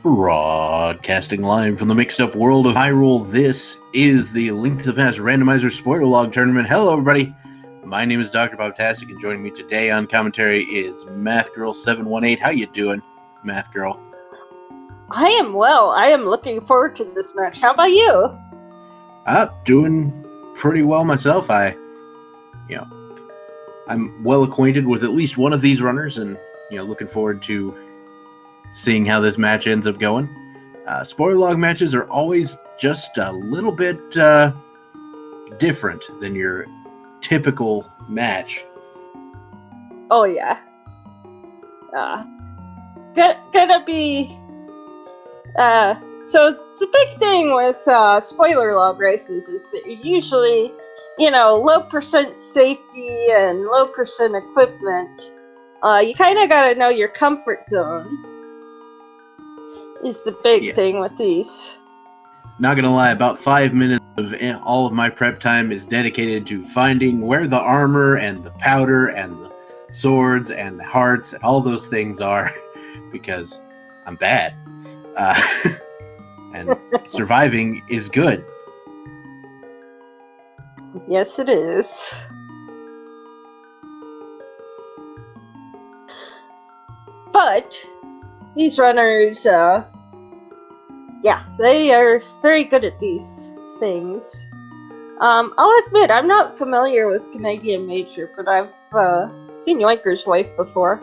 Broadcasting live from the mixed-up world of Hyrule, this is the Link to the Past Randomizer Spoiler Log Tournament. Hello, everybody. My name is Dr. Bobtastic, and joining me today on commentary is MathGirl718. How you doing, Math Girl? I am well. I am looking forward to this match. How about you? Doing pretty well myself. I'm well acquainted with at least one of these runners, and looking forward to seeing how this match ends up going. Spoiler log matches are always just a little bit different than your typical match. Oh yeah. Gonna be. So the big thing with spoiler log races is that you're usually, low percent safety and low percent equipment. You kind of gotta know your comfort zone. Is the big thing with these. Not gonna lie, about 5 minutes of all of my prep time is dedicated to finding where the armor and the powder and the swords and the hearts and all those things are, because I'm bad. And surviving is good. Yes, it is. But these runners, they are very good at these things. I'll admit, I'm not familiar with Canadian Major, but I've seen Yoinkerswife before.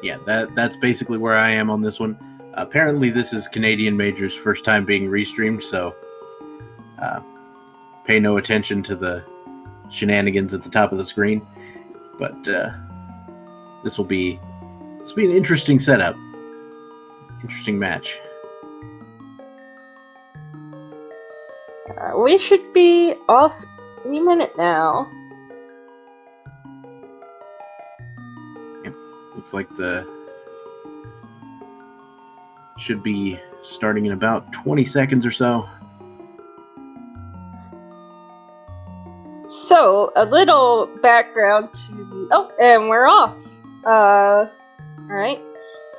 Yeah, that's basically where I am on this one. Apparently, this is Canadian Major's first time being restreamed, so pay no attention to the shenanigans at the top of the screen. But this will be an interesting setup. Interesting match. We should be off any minute now. Yep. Looks like should be starting in about 20 seconds or so. So, a little background to... Oh, and we're off. Alright.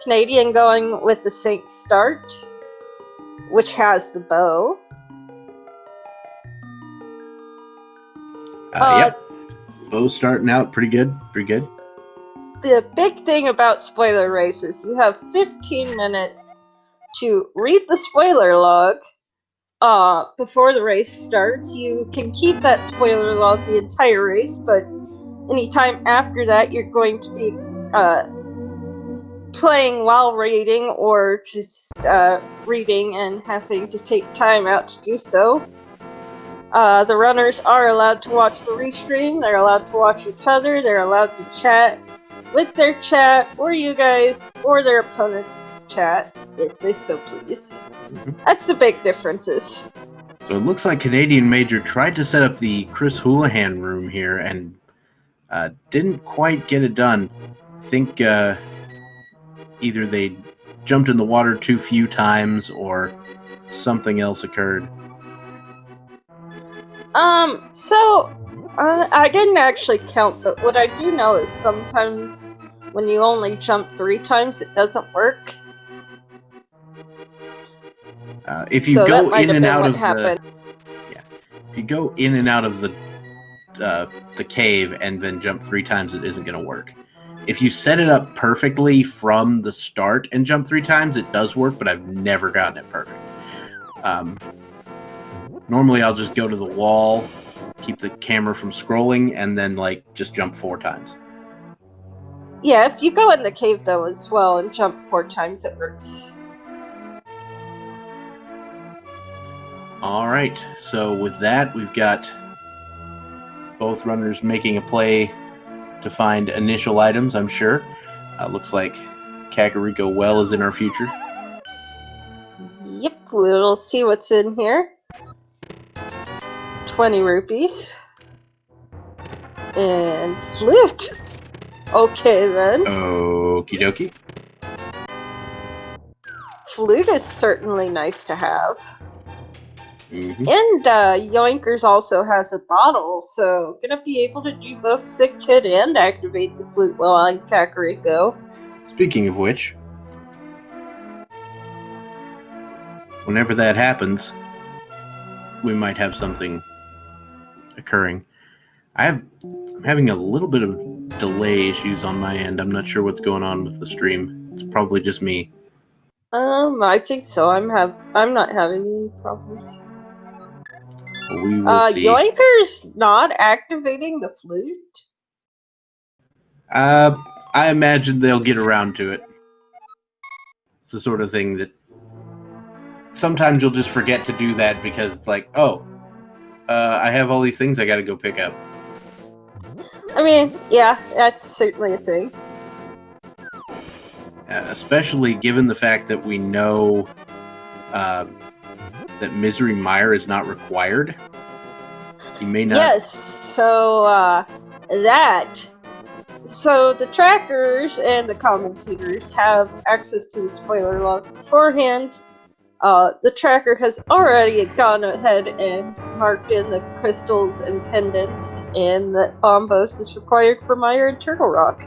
Canadian going with the Sync start, which has the bow. Yep. Bow starting out pretty good. The big thing about spoiler races, you have 15 minutes to read the spoiler log before the race starts. You can keep that spoiler log the entire race, but anytime after that, you're going to be playing while reading, or just reading and having to take time out to do so. The runners are allowed to watch the restream, they're allowed to watch each other, they're allowed to chat with their chat, or you guys, or their opponent's chat, if they so please. Mm-hmm. That's the big differences. So it looks like Canadian Major tried to set up the Chris Houlihan room here and didn't quite get it done. I think either they jumped in the water too few times or something else occurred. I didn't actually count, but what I do know is sometimes when you only jump 3 times, it doesn't work. If you go in and out of if you go in and out of the cave and then jump 3 times, it isn't going to work. If you set it up perfectly from the start and jump 3 times, it does work, but I've never gotten it perfect. Normally, I'll just go to the wall, keep the camera from scrolling, and then just jump 4 times. Yeah, if you go in the cave though as well and jump 4 times, it works. All right, so with that, we've got both runners making a play to find initial items, I'm sure. Looks like Kakariko Well is in our future. Yep, we'll see what's in here. 20 rupees. And flute! Okay then. Okie dokie. Flute is certainly nice to have. Mm-hmm. And Yoinkers also has a bottle, so gonna be able to do both Sick Kid and activate the flute while on Kakariko. Speaking of which, whenever that happens, we might have something occurring. I'm having a little bit of delay issues on my end. I'm not sure what's going on with the stream. It's probably just me. I think so. I'm not having any problems. Well, we will see. Yoinker's not activating the flute? I imagine they'll get around to it. It's the sort of thing that sometimes you'll just forget to do that because it's like, oh, I have all these things I gotta go pick up. I mean, yeah, that's certainly a thing. Especially given the fact that we know that Misery Mire is not required. You may not. Yes, so So the trackers and the commentators have access to the spoiler log beforehand. The tracker has already gone ahead and marked in the crystals and pendants, and that Bombos is required for Mire and Turtle Rock.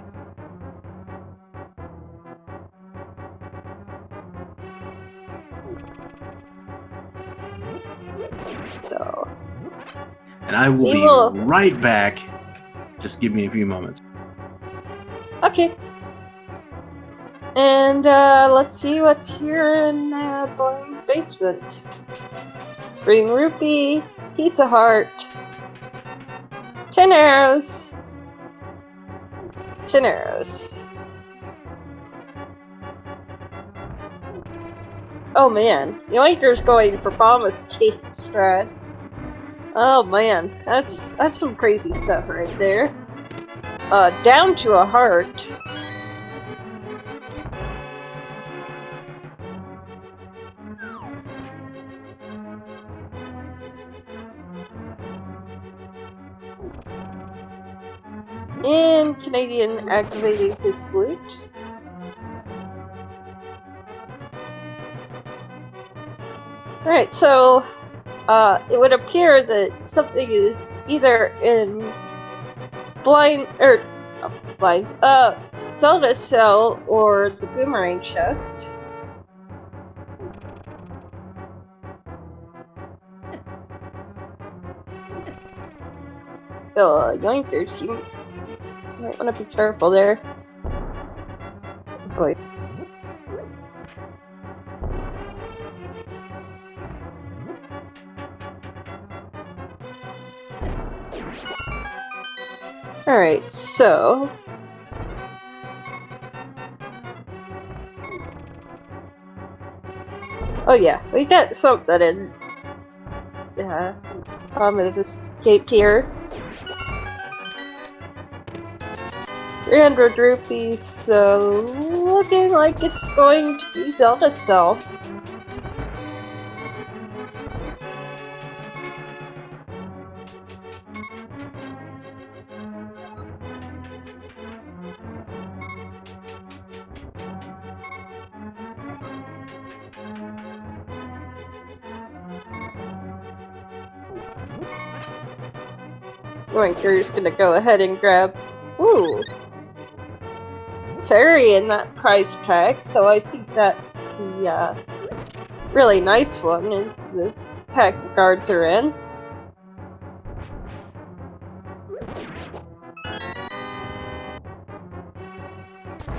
So. And I will be right back. Just give me a few moments. Okay. And let's see what's here in Blaine's basement. Green rupee, piece of heart, 10 arrows, 10 arrows. Oh man, Yoinker's going for bomb escape strats. Oh man, that's some crazy stuff right there. Down to a heart. And Canadian activating his flute. Alright, so it would appear that something is either in Zelda's cell or the boomerang chest. Yoinkers, you might want to be careful there. Boy. Alright, so... Oh yeah, we got something in... I'm gonna escape here. 300 rupees, so... looking like it's going to be Zelda's cell. Yoinker's gonna go ahead and grab... Ooh! Fairy in that prize pack, so I think that's the really nice one, is the pack the guards are in.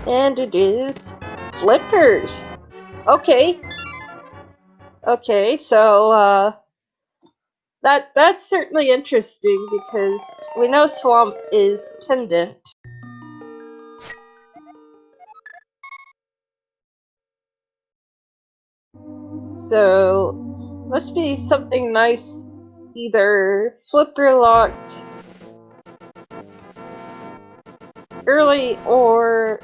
And it is Flippers! Okay. Okay, so that's certainly interesting because we know Swamp is pendant. So must be something nice, either flipper locked early or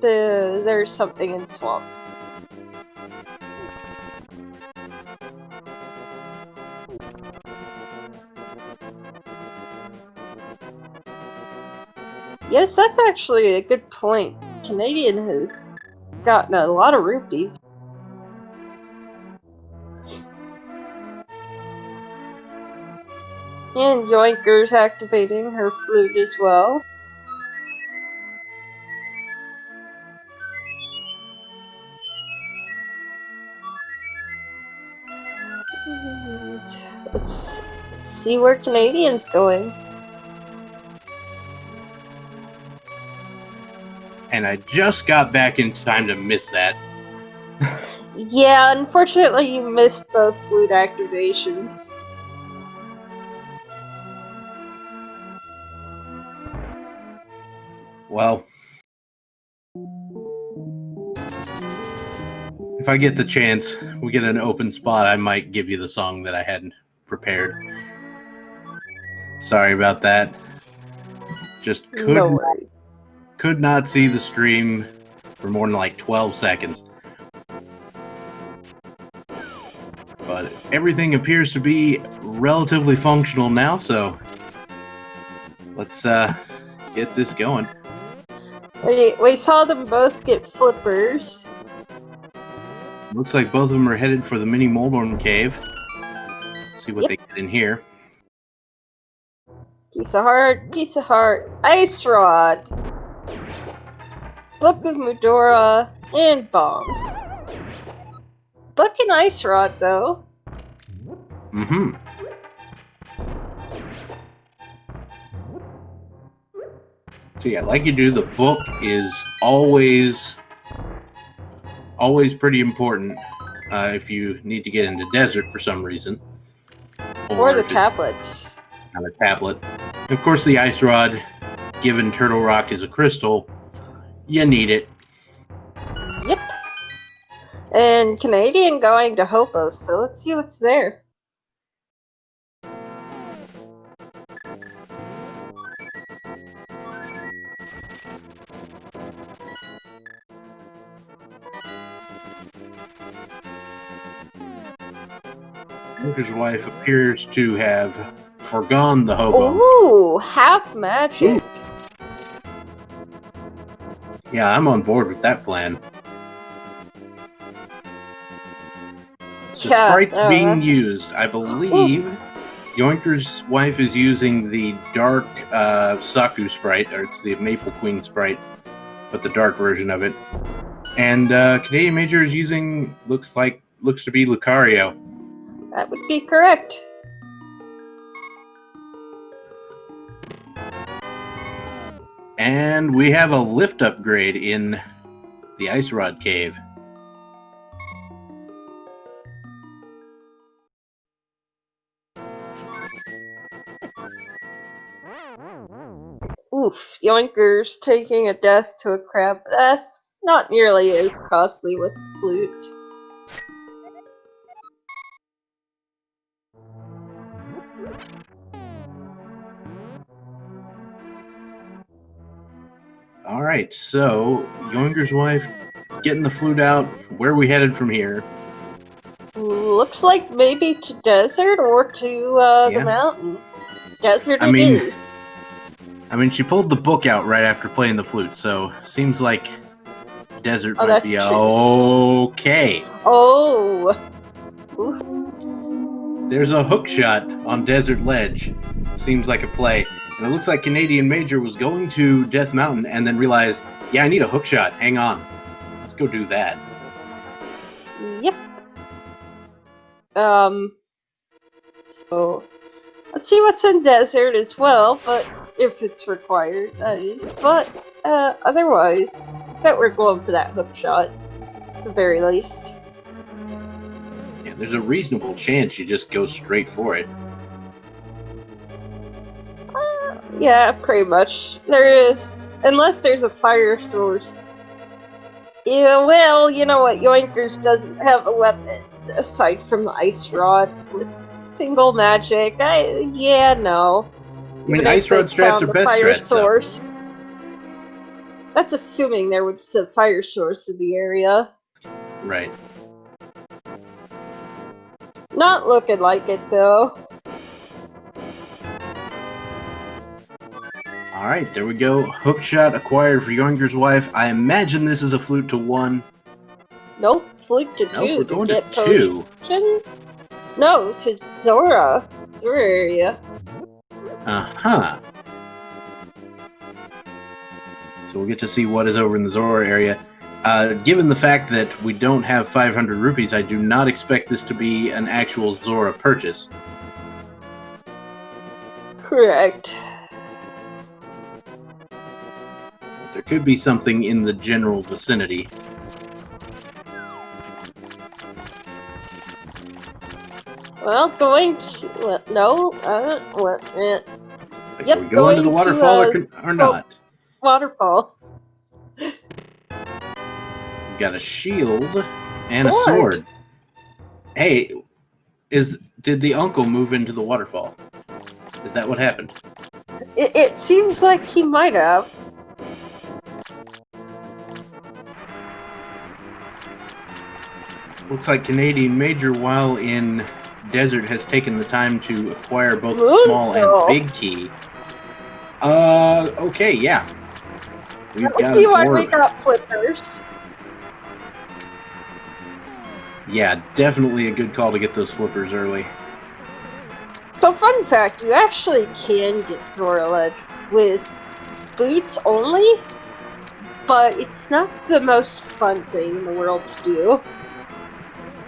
there's something in Swamp. Yes, that's actually a good point. Canadian has gotten a lot of rupees. And Yoinker's activating her flute as well. Let's see where Canadian's going. And I just got back in time to miss that. Yeah, unfortunately you missed both flute activations. Well, if I get the chance, we get an open spot, I might give you the song that I hadn't prepared. Sorry about that. Just could not see the stream for more than like 12 seconds. But everything appears to be relatively functional now, so let's get this going. We saw them both get flippers. Looks like both of them are headed for the mini Moldorm cave. See what they get in here. Piece of heart, ice rod, book of Mudora, and bombs. Book and ice rod, though. Mm-hmm. So yeah, like you do, the book is always pretty important if you need to get into desert for some reason. Or the tablets. On a tablet. Of course, the ice rod, given Turtle Rock is a crystal, you need it. Yep. And Canadian going to Hopo, so let's see what's there. Yoinkerswife appears to have forgone the hobo. Ooh, half magic. Ooh. Yeah, I'm on board with that plan. The sprites being used, I believe Yoinkerswife is using the dark Saku sprite, or it's the Maple Queen sprite, but the dark version of it. And Canadian Major is using, looks to be Lucario. That would be correct. And we have a lift upgrade in the Ice Rod Cave. Oof, Yoinkers taking a death to a crab. That's not nearly as costly with the flute. All right, so Yoinkerswife getting the flute out. Where are we headed from here? Looks like maybe to desert or to the mountain. Desert is. I mean, she pulled the book out right after playing the flute, so seems like desert might be okay. Oh. There's a hook shot on Desert Ledge. Seems like a play. And it looks like Canadian Major was going to Death Mountain and then realized, yeah, I need a hook shot. Hang on. Let's go do that. Yep. So, let's see what's in desert as well, but if it's required, that is. But, otherwise, I bet we're going for that hook shot, at the very least. Yeah, there's a reasonable chance you just go straight for it. Yeah, pretty much. There is, unless there's a fire source. Yeah, well, you know what, Yoinkers doesn't have a weapon aside from the ice rod with single magic. No. I mean, ice rod strats are best strats, source. That's assuming there was a fire source in the area. Right. Not looking like it, though. Alright, there we go. Hookshot acquired for Yoinkerswife. I imagine this is a flute to 1. Nope, flute to 2. Nope, we're going to 2. No, to Zora. Zora area. Uh-huh. So we'll get to see what is over in the Zora area. Given the fact that we don't have 500 rupees, I do not expect this to be an actual Zora purchase. Correct. There could be something in the general vicinity. Well, going to no. Like, Yep, are we going to the waterfall or not? Waterfall. We've got a shield and a sword. Hey, did the uncle move into the waterfall? Is that what happened? It seems like he might have. Looks like Canadian Major, while in desert, has taken the time to acquire both the small and big key. Okay, yeah. We've got a why we got flippers. Yeah, definitely a good call to get those flippers early. So, fun fact, you actually can get Zora with boots only, but it's not the most fun thing in the world to do.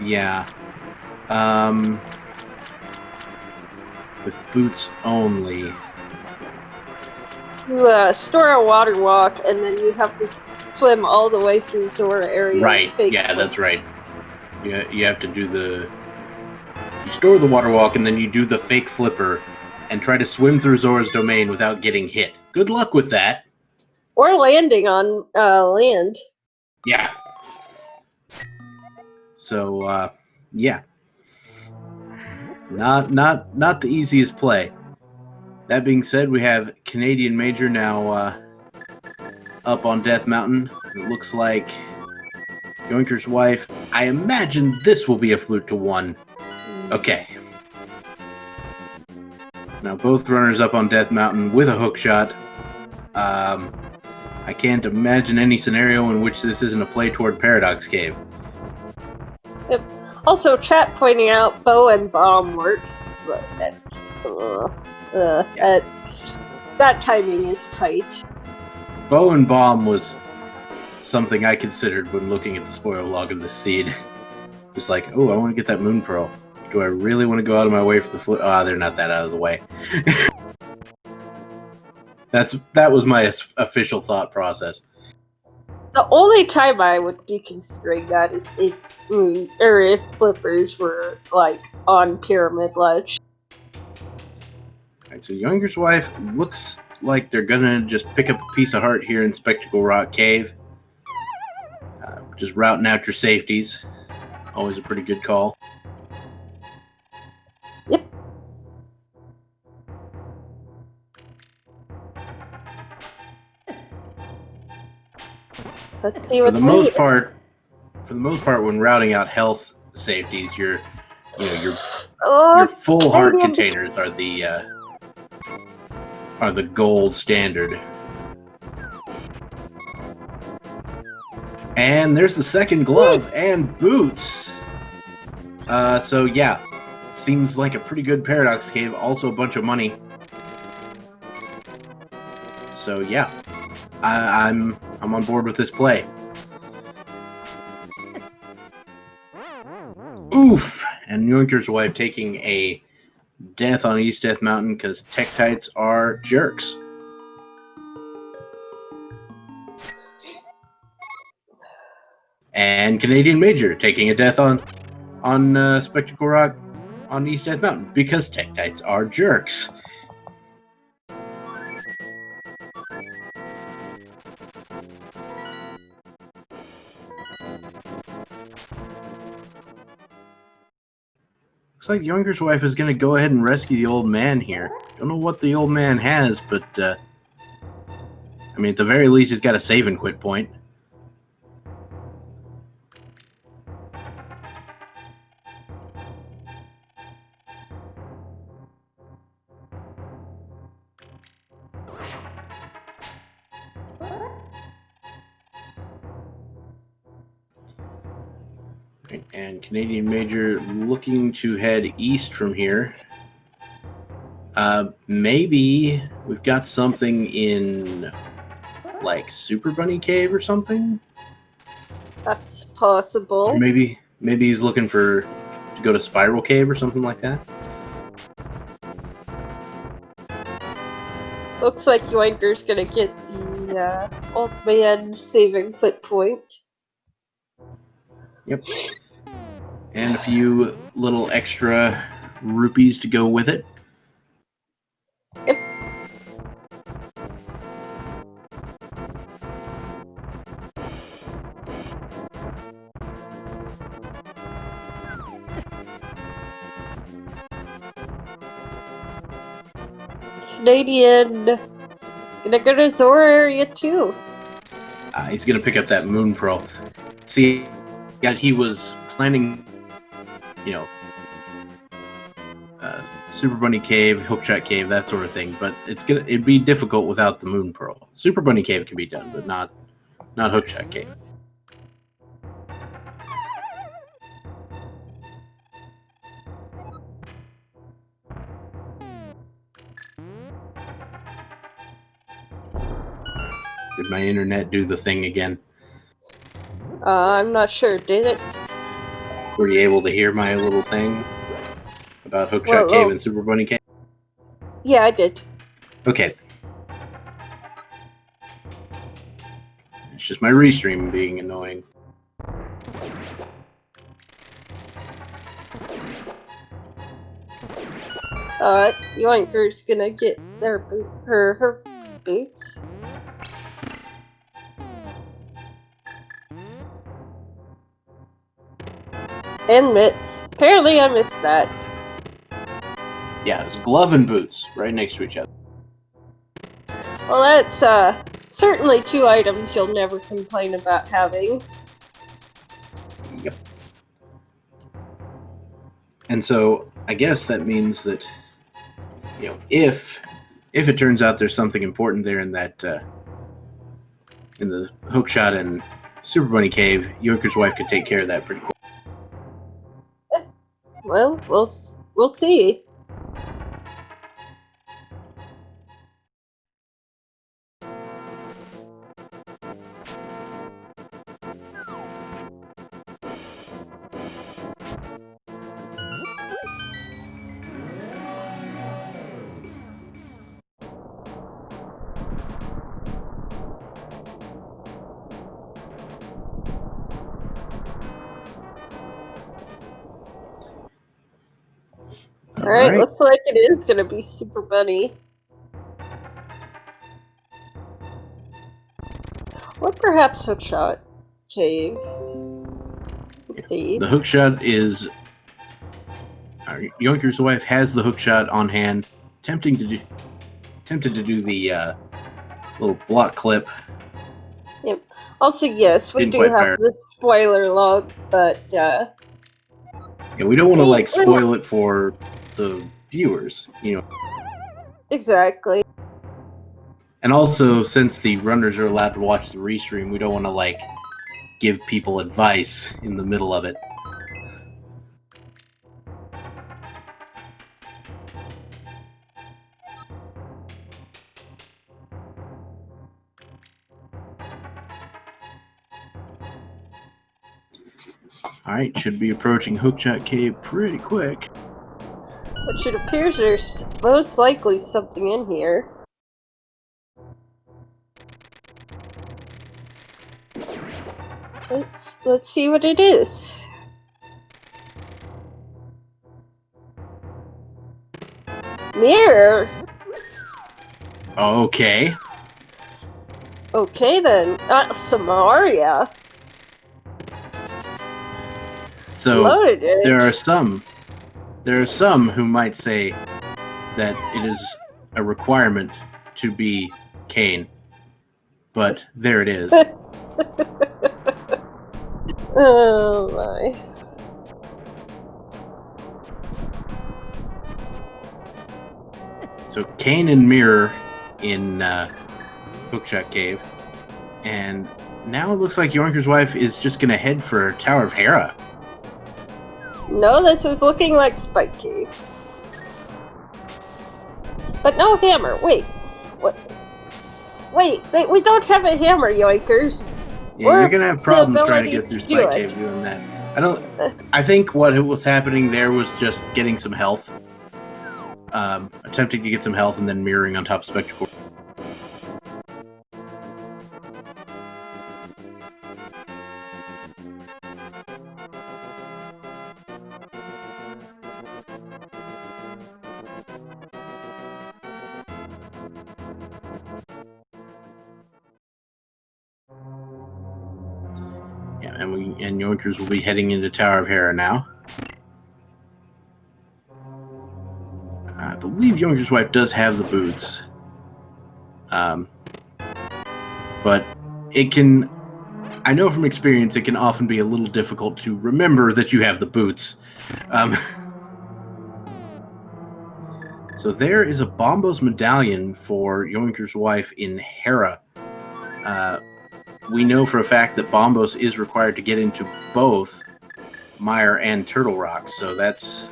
Yeah. With boots only. You store a water walk, and then you have to swim all the way through Zora area. Right, yeah, that's right. You have to do you store the water walk, and then you do the fake flipper, and try to swim through Zora's domain without getting hit. Good luck with that. Or landing on land. Yeah. So, yeah. Not the easiest play. That being said, we have Canadian Major now up on Death Mountain. It looks like Yoinkerswife. I imagine this will be a flute to 1. Okay. Now both runners up on Death Mountain with a hook shot. I can't imagine any scenario in which this isn't a play toward Paradox Cave. Yep. Also, chat pointing out bow and bomb works, but that timing is tight. Bow and bomb was something I considered when looking at the spoil log of this seed. Just like, oh, I want to get that moon pearl. Do I really want to go out of my way for the flip? Ah, they're not that out of the way. That was my official thought process. The only time I would be considering that is if flippers were like on Pyramid Ledge. Alright, so Yoinkerswife looks like they're gonna just pick up a piece of heart here in Spectacle Rock Cave. Just routing out your safeties. Always a pretty good call. Yep. Let's see For the most part, when routing out health safeties, your full heart containers are the gold standard. And there's the second glove and boots. So yeah, seems like a pretty good Paradox Cave. Also a bunch of money. So yeah, I'm on board with this play. Oof! And Yoinkerswife taking a death on East Death Mountain because Tektites are jerks. And Canadian Major taking a death on Spectacle Rock on East Death Mountain because Tektites are jerks. Looks like Yoinkerswife is going to go ahead and rescue the old man here. Don't know what the old man has, but I mean, at the very least, he's got a save and quit point. And Canadian Major looking to head east from here. Maybe we've got something in, like, Super Bunny Cave or something? That's possible. Or maybe he's looking to go to Spiral Cave or something like that. Looks like Yoinker's gonna get the old man saving put point. Yep. And a few little extra rupees to go with it. Yep. Canadian. Gonna go to Zora area too. He's gonna pick up that moon pearl. See, yeah, he was planning, you know, Super Bunny Cave, Hookshot Cave, that sort of thing. But it'd be difficult without the moon pearl. Super Bunny Cave can be done, but not Hookshot Cave. Did my internet do the thing again? I'm not sure. Did it? Were you able to hear my little thing about Hookshot Cave and Super Bunny Cave? Yeah, I did. Okay. It's just my restream being annoying. Yoinker's gonna get her boots. And mitts. Apparently I missed that. Yeah, it's glove and boots right next to each other. Well, that's certainly 2 items you'll never complain about having. Yep. And so I guess that means that, you know, if it turns out there's something important there in that in the Hookshot and Super Bunny Cave, Yoinkerswife could take care of that pretty quick. Well, we'll see. Alright, looks like it is gonna be Super Bunny. Or perhaps Hookshot Cave. We'll see. The Hookshot is... Yoinkerswife has the Hookshot on hand, attempted to do the little block clip. Yep. Also, yes, we do have the spoiler log, but yeah, we don't want to like spoil it for the viewers, you know. Exactly. And also, since the runners are allowed to watch the restream, we don't want to like give people advice in the middle of it. Alright, should be approaching Hookshot Cave pretty quick. Which it appears there's most likely something in here. Let's see what it is. Mirror! Okay. Okay then, Samaria. So there are some who might say that it is a requirement to be Kane, but there it is. Oh my. So Kane and Mirror in Hookshot Cave, and now it looks like Yoinkerswife is just gonna head for Tower of Hera. No, this is looking like Spike Cave. But no hammer. Wait. What? Wait, we don't have a hammer, Yoinkers. Yeah, you're gonna have problems trying to get through Spike Cave doing that. I think what was happening there was just getting some health. Attempting to get some health and then mirroring on top of Spectacle. Yeah, and Yoinkers will be heading into Tower of Hera now. I believe Yoinkerswife does have the boots. But it can... I know from experience it can often be a little difficult to remember that you have the boots. So there is a Bombos medallion for Yoinkerswife in Hera. We know for a fact that Bombos is required to get into both Mire and Turtle Rock, so that's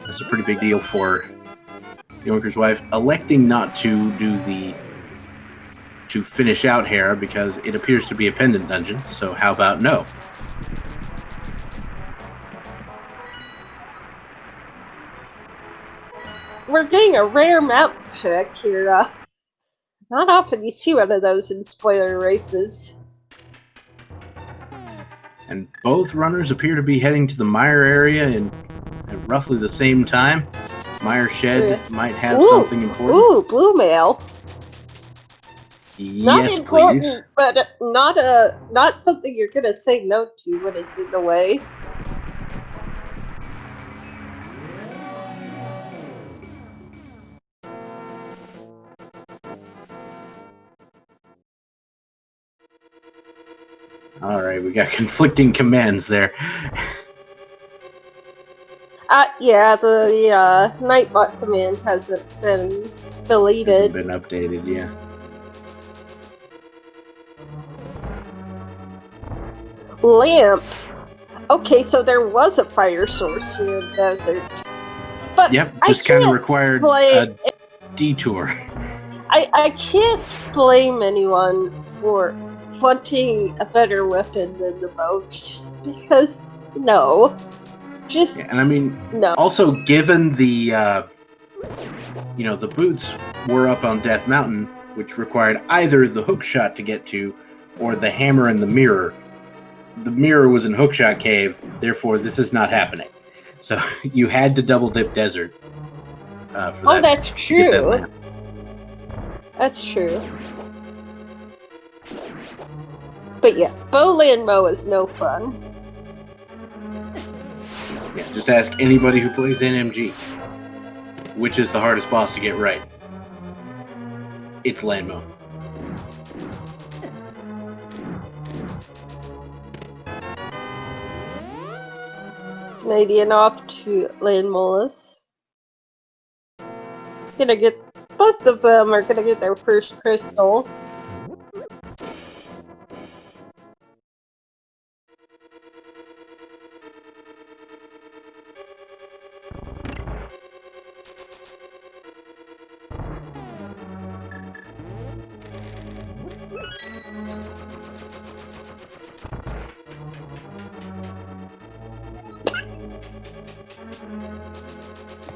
a pretty big deal for Yoinkerswife, electing not to do to finish out Hera because it appears to be a pendant dungeon, so how about no? We're getting a rare map check here. Not often you see one of those in spoiler races. And both runners appear to be heading to the Mire area at roughly the same time. Mire Shed might have something important. Ooh, blue mail. Yes, not important, please. But not something you're gonna say no to when it's in the way. All right, we got conflicting commands there. Yeah, the Nightbot command hasn't been deleted. Hasn't been updated, yeah. Lamp. Okay, so there was a fire source here in the desert. But yep, just kind of required a detour. I can't blame anyone for wanting a better weapon than the bow, just because no. Just and I mean, no. Also given the the boots were up on Death Mountain, which required either the hookshot to get to or the hammer and the mirror. The mirror was in Hookshot Cave, therefore this is not happening. So you had to double dip desert for that. Oh, that's true. That's true. But yeah, Bowland Mo is no fun. Yeah, just ask anybody who plays NMG. Which is the hardest boss to get right? It's Landmo. Canadian off to Landmolus. Both of them are gonna get their first crystal.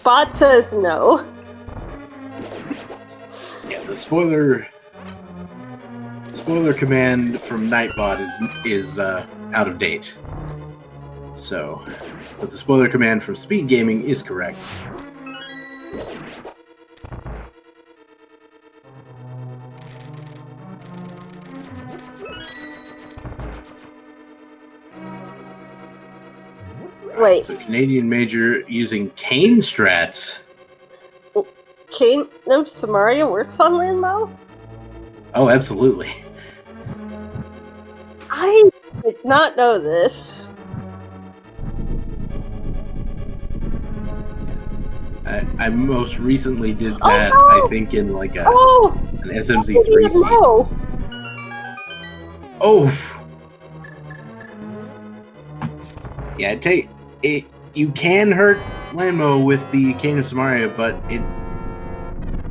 Bot says no. Yeah, the spoiler command from Nightbot is out of date. So, but the spoiler command from SpeedGaming is correct. Wait. So Canadian Major using Kane strats. Kane of Samaria works on Landmo? Oh, absolutely. I did not know this. I most recently did that, I think, in like an SMZ3 scene. Oh! Yeah, you can hurt Landmo with the Cane of Samaria, but it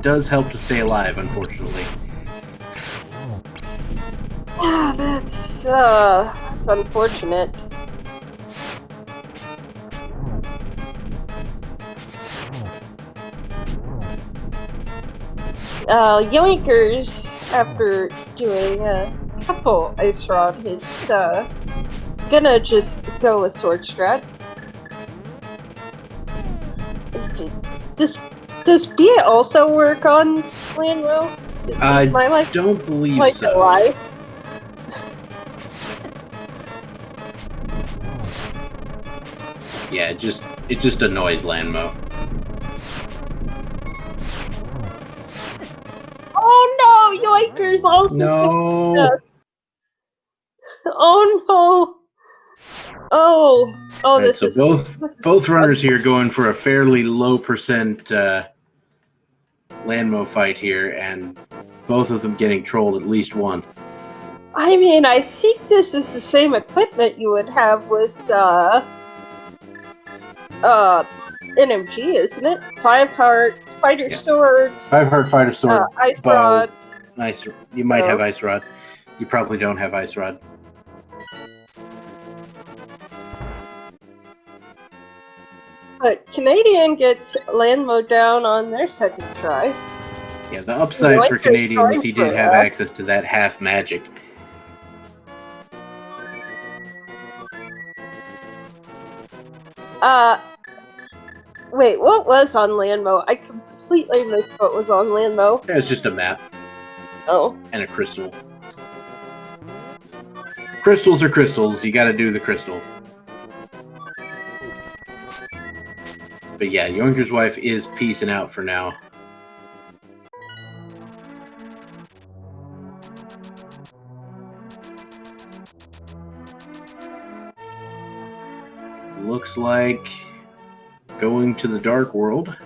does help to stay alive, unfortunately. Yeah, that's unfortunate. Yoinkers, after doing a couple ice rod hits, gonna just go with sword strats. Does B also work on Landmo? I don't believe so. Alive? Yeah, it just annoys Landmo. Oh no, Yoinkers also. No. Oh no. Oh, Right, this so is both runners here going for a fairly low percent Landmo fight here, and both of them getting trolled at least once. I mean, I think this is the same equipment you would have with NMG, isn't it? 5-heart, spider sword, 5-heart fighter sword, ice bow, rod. ice. You might have ice rod. You probably don't have ice rod. But Canadian gets Landmo down on their second try. Yeah, the upside for Canadian was he did have access to that half magic. Wait, what was on Landmo? I completely missed what was on Landmo. It was just a map. Oh. And a crystal. Crystals are crystals. You gotta do the crystal. But yeah, Yoinkerswife is peacing out for now. Looks like going to the dark world.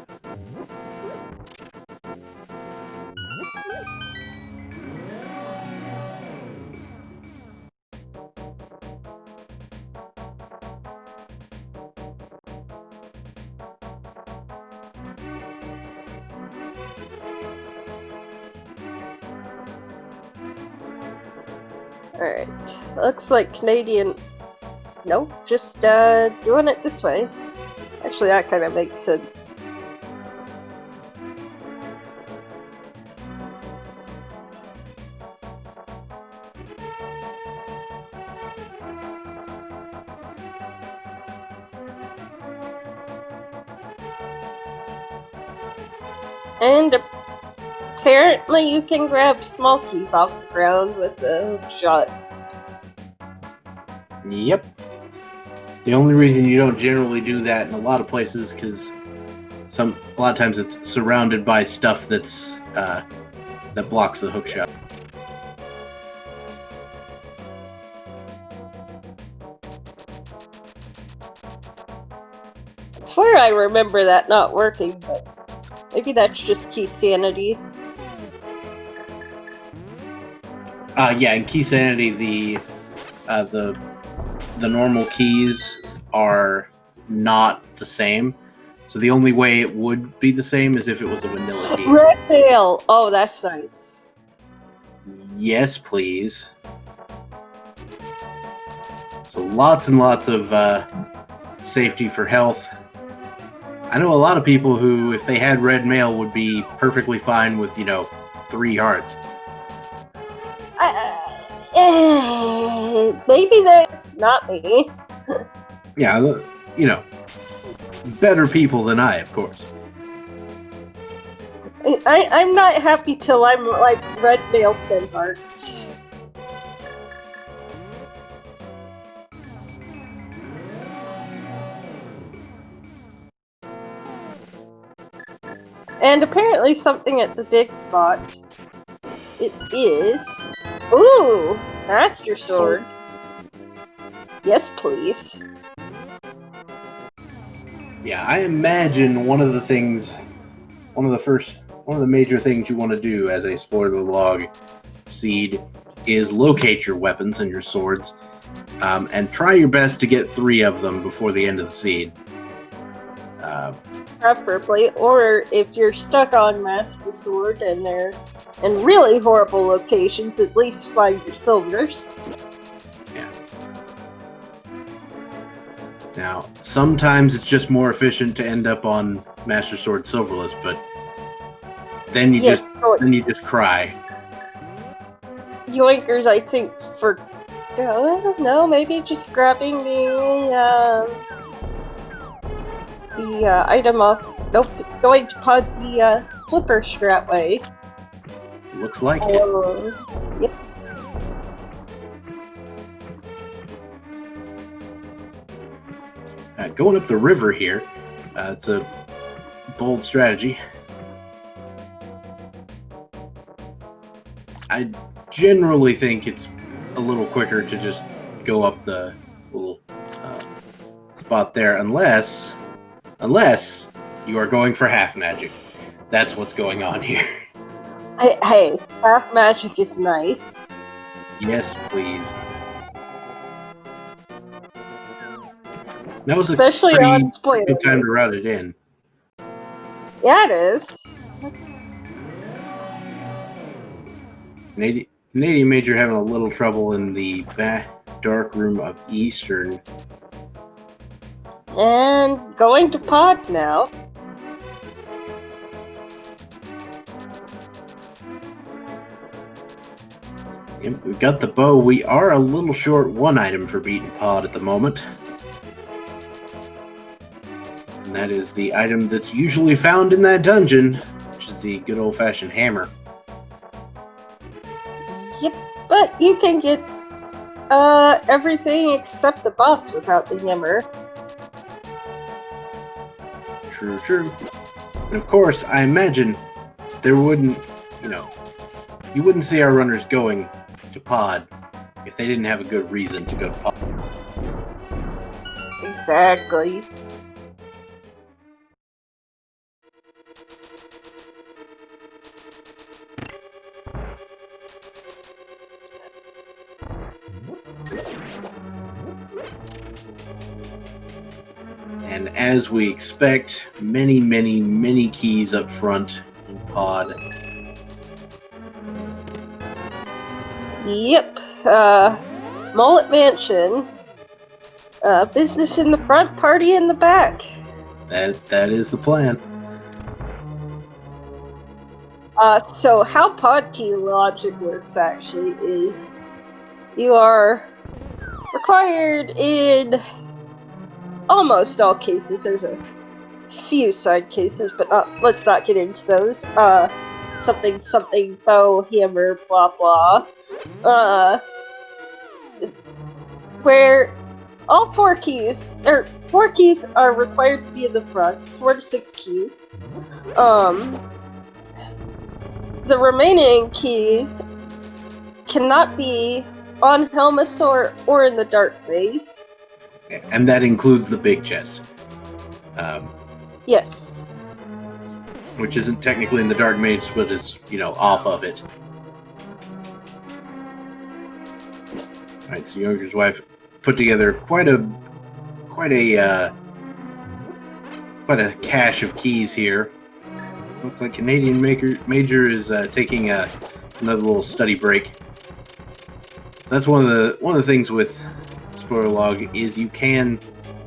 Alright. Looks like Canadian... Nope, just doing it this way. Actually, that kind of makes sense. And apparently you can grab small keys off the ground with the shot. Yep. The only reason you don't generally do that in a lot of places because a lot of times it's surrounded by stuff that's that blocks the hook shot. I swear I remember that not working, but maybe that's just key sanity. Yeah, in key sanity, the normal keys are not the same. So the only way it would be the same is if it was a vanilla key. Red tail! Oh, that's nice. Yes, please. So lots and lots of safety for health. I know a lot of people who, if they had red mail, would be perfectly fine with, 3 hearts. Maybe they... Not me. Yeah, better people than I, of course. I'm not happy till I'm like red mail 10 hearts. And apparently something at the dig spot. It is... Ooh! Master Sword. Yes, please. Yeah, I imagine one of the major things you want to do as a spoiler log seed is locate your weapons and your swords, and try your best to get 3 of them before the end of the seed. Preferably, or if you're stuck on Master Sword and they're in really horrible locations, at least find your silvers. Yeah. Now, sometimes it's just more efficient to end up on Master Sword Silverless, but then you just cry. Yoinkers, I think, for I don't know, maybe just grabbing the item off. Nope, going to pod the flipper strat way. Looks like it. Yep. Going up the river here, it's a bold strategy. I generally think it's a little quicker to just go up the little spot there, unless you are going for half magic. That's what's going on here. Hey, half magic is nice. Yes, please. That was especially on spoiler. Good time to route it in. Yeah, it is. Canadian Major having a little trouble in the back dark room of Eastern. And going to pod now. Yep, we've got the bow. We are a little short one item for beating pod at the moment. And that is the item that's usually found in that dungeon, which is the good old-fashioned hammer. Yep, but you can get everything except the boss without the hammer. True, true. And of course, I imagine there wouldn't, you wouldn't see our runners going to pod if they didn't have a good reason to go to pod. Exactly. And as we expect, many, many, many keys up front in pod. Yep. Mullet Mansion. Business in the front, party in the back. That is the plan. So how pod key logic works actually is you are required in almost all cases. There's a few side cases, but let's not get into those. Something, bow, hammer, blah blah. Where all four keys are required to be in the front, 4 to 6 keys. The remaining keys cannot be on Helmasaur or in the dark phase. And that includes the big chest. Yes. Which isn't technically in the Dark Mage, but is, off of it. Alright, so Yoinkerswife put together quite a cache of keys here. Looks like Canadian Major is taking another little study break. So that's one of the things with Spoiler Log is you can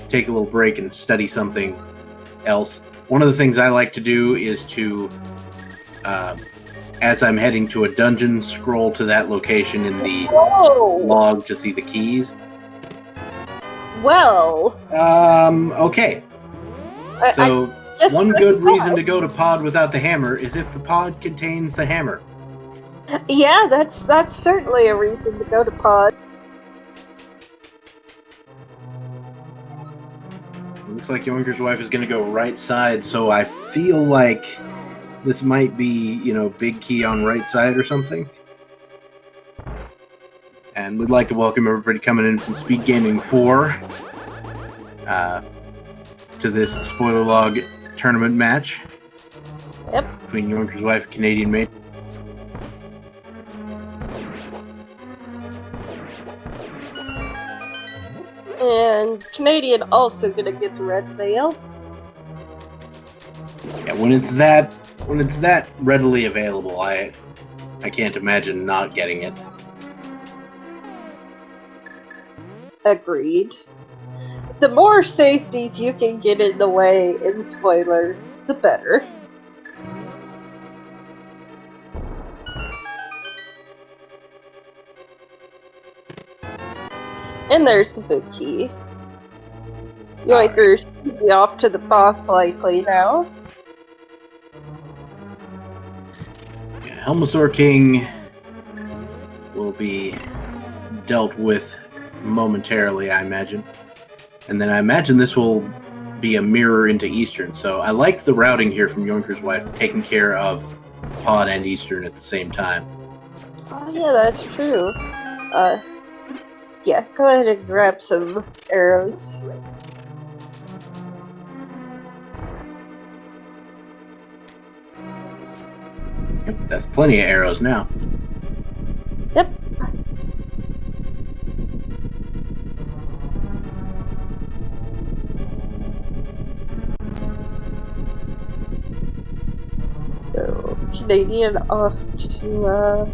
take a little break and study something else. One of the things I like to do is to, as I'm heading to a dungeon, scroll to that location in the log to see the keys. Well. Okay. So one good reason to go to pod without the hammer is if the pod contains the hammer. Yeah, that's certainly a reason to go to pod. Looks like Yoinkerswife is going to go right side, so I feel like this might be, big key on right side or something. And we'd like to welcome everybody coming in from SpeedGaming 4 to this Spoiler Log tournament match. Yep. Between Yoinkerswife and Canadian Major. And Canadian also gonna get the red veil. Yeah, when it's that readily available, I can't imagine not getting it. Agreed. The more safeties you can get in the way in spoiler, the better. And there's the big key. Yoinkers will be off to the boss likely now. Yeah, Helmasaur King will be dealt with momentarily, I imagine. And then I imagine this will be a mirror into Eastern. So I like the routing here from Yoinkerswife, taking care of Pod and Eastern at the same time. Oh yeah, that's true. Yeah, go ahead and grab some arrows. Yep, that's plenty of arrows now. Yep. So, Canadian off to,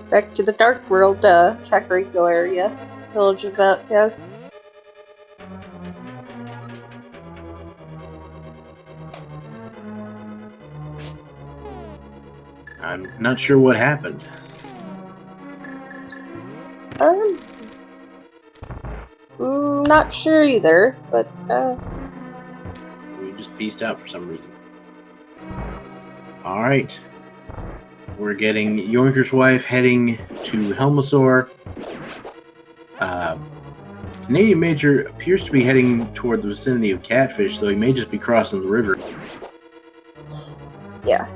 back to the Dark World, Kakariko area. Village of Outcasts. I'm not sure what happened. Not sure either, but, We just pieced out for some reason. Alright. We're getting Yoinkerswife heading to Helmasaur. Canadian Major appears to be heading toward the vicinity of Catfish, though he may just be crossing the river. yeah.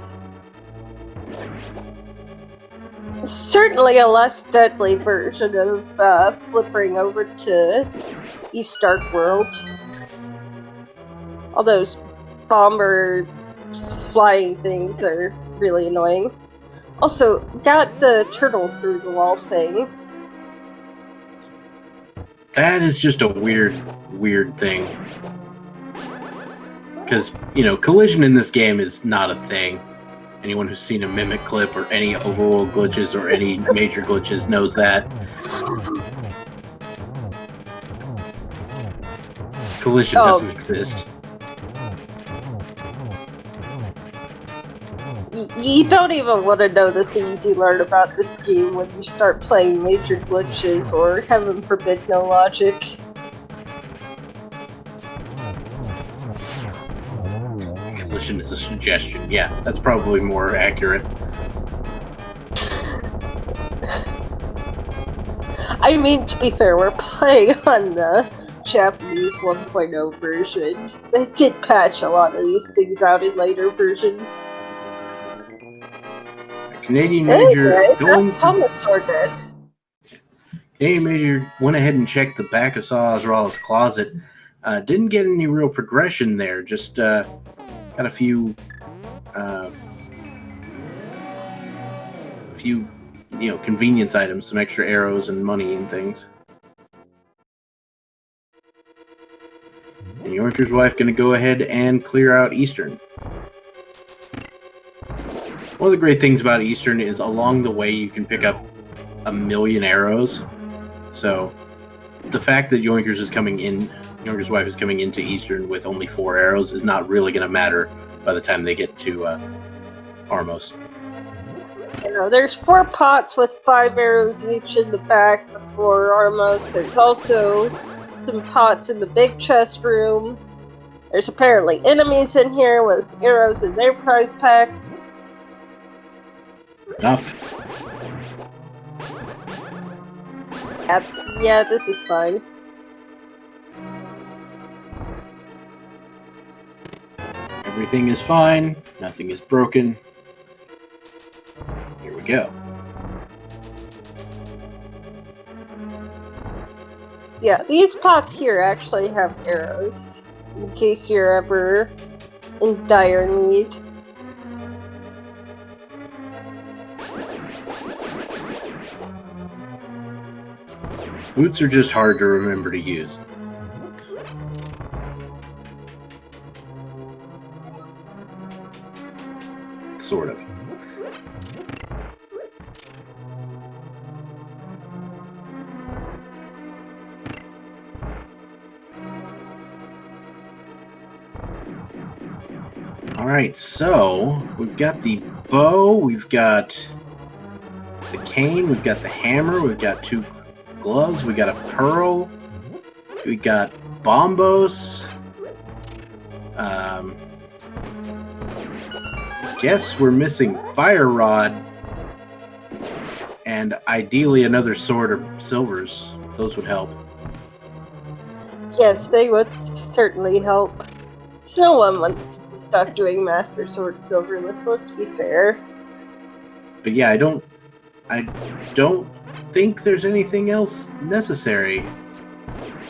Certainly a less deadly version of flipping over to East Dark World. All those bomber flying things are really annoying. Also, got the turtles through the wall thing. That is just a weird thing. Because, you know, collision in this game is not a thing. Anyone who's seen a Mimic clip or any overworld glitches or any major glitches knows that. Collision doesn't exist. You don't even want to know the things you learn about this game when you start playing major glitches or, heaven forbid, no logic. Collision is a suggestion. Yeah, that's probably more accurate. I mean, to be fair, we're playing on the Japanese 1.0 version. They did patch a lot of these things out in later versions. Canadian Major going. Canadian Major went ahead and checked the back of Sawazral's closet. Didn't get any real progression there. Just got a few, convenience items, some extra arrows and money and things. And Yoinkerswife going to go ahead and clear out Eastern. One of the great things about Eastern is along the way you can pick up 1,000,000 arrows. So the fact that Yoinkerswife is coming into Eastern with only 4 arrows is not really going to matter by the time they get to Armos. You know, there's 4 pots with 5 arrows each in the back before Armos. There's also some pots in the big chest room. There's apparently enemies in here with arrows in their prize packs. Enough. Yeah, this is fine. Everything is fine. Nothing is broken. Here we go. Yeah, these pots here actually have arrows, in case you're ever in dire need. Boots are just hard to remember to use. Sort of. Alright, so we've got the bow, we've got the cane, we've got the hammer, we've got 2 gloves, we got a pearl, we got bombos. Guess we're missing fire rod, and ideally another sword or silvers. Those would help. Yes, they would certainly help. No one wants to be stuck doing Master Sword Silverless, let's be fair. But yeah, I don't think there's anything else necessary,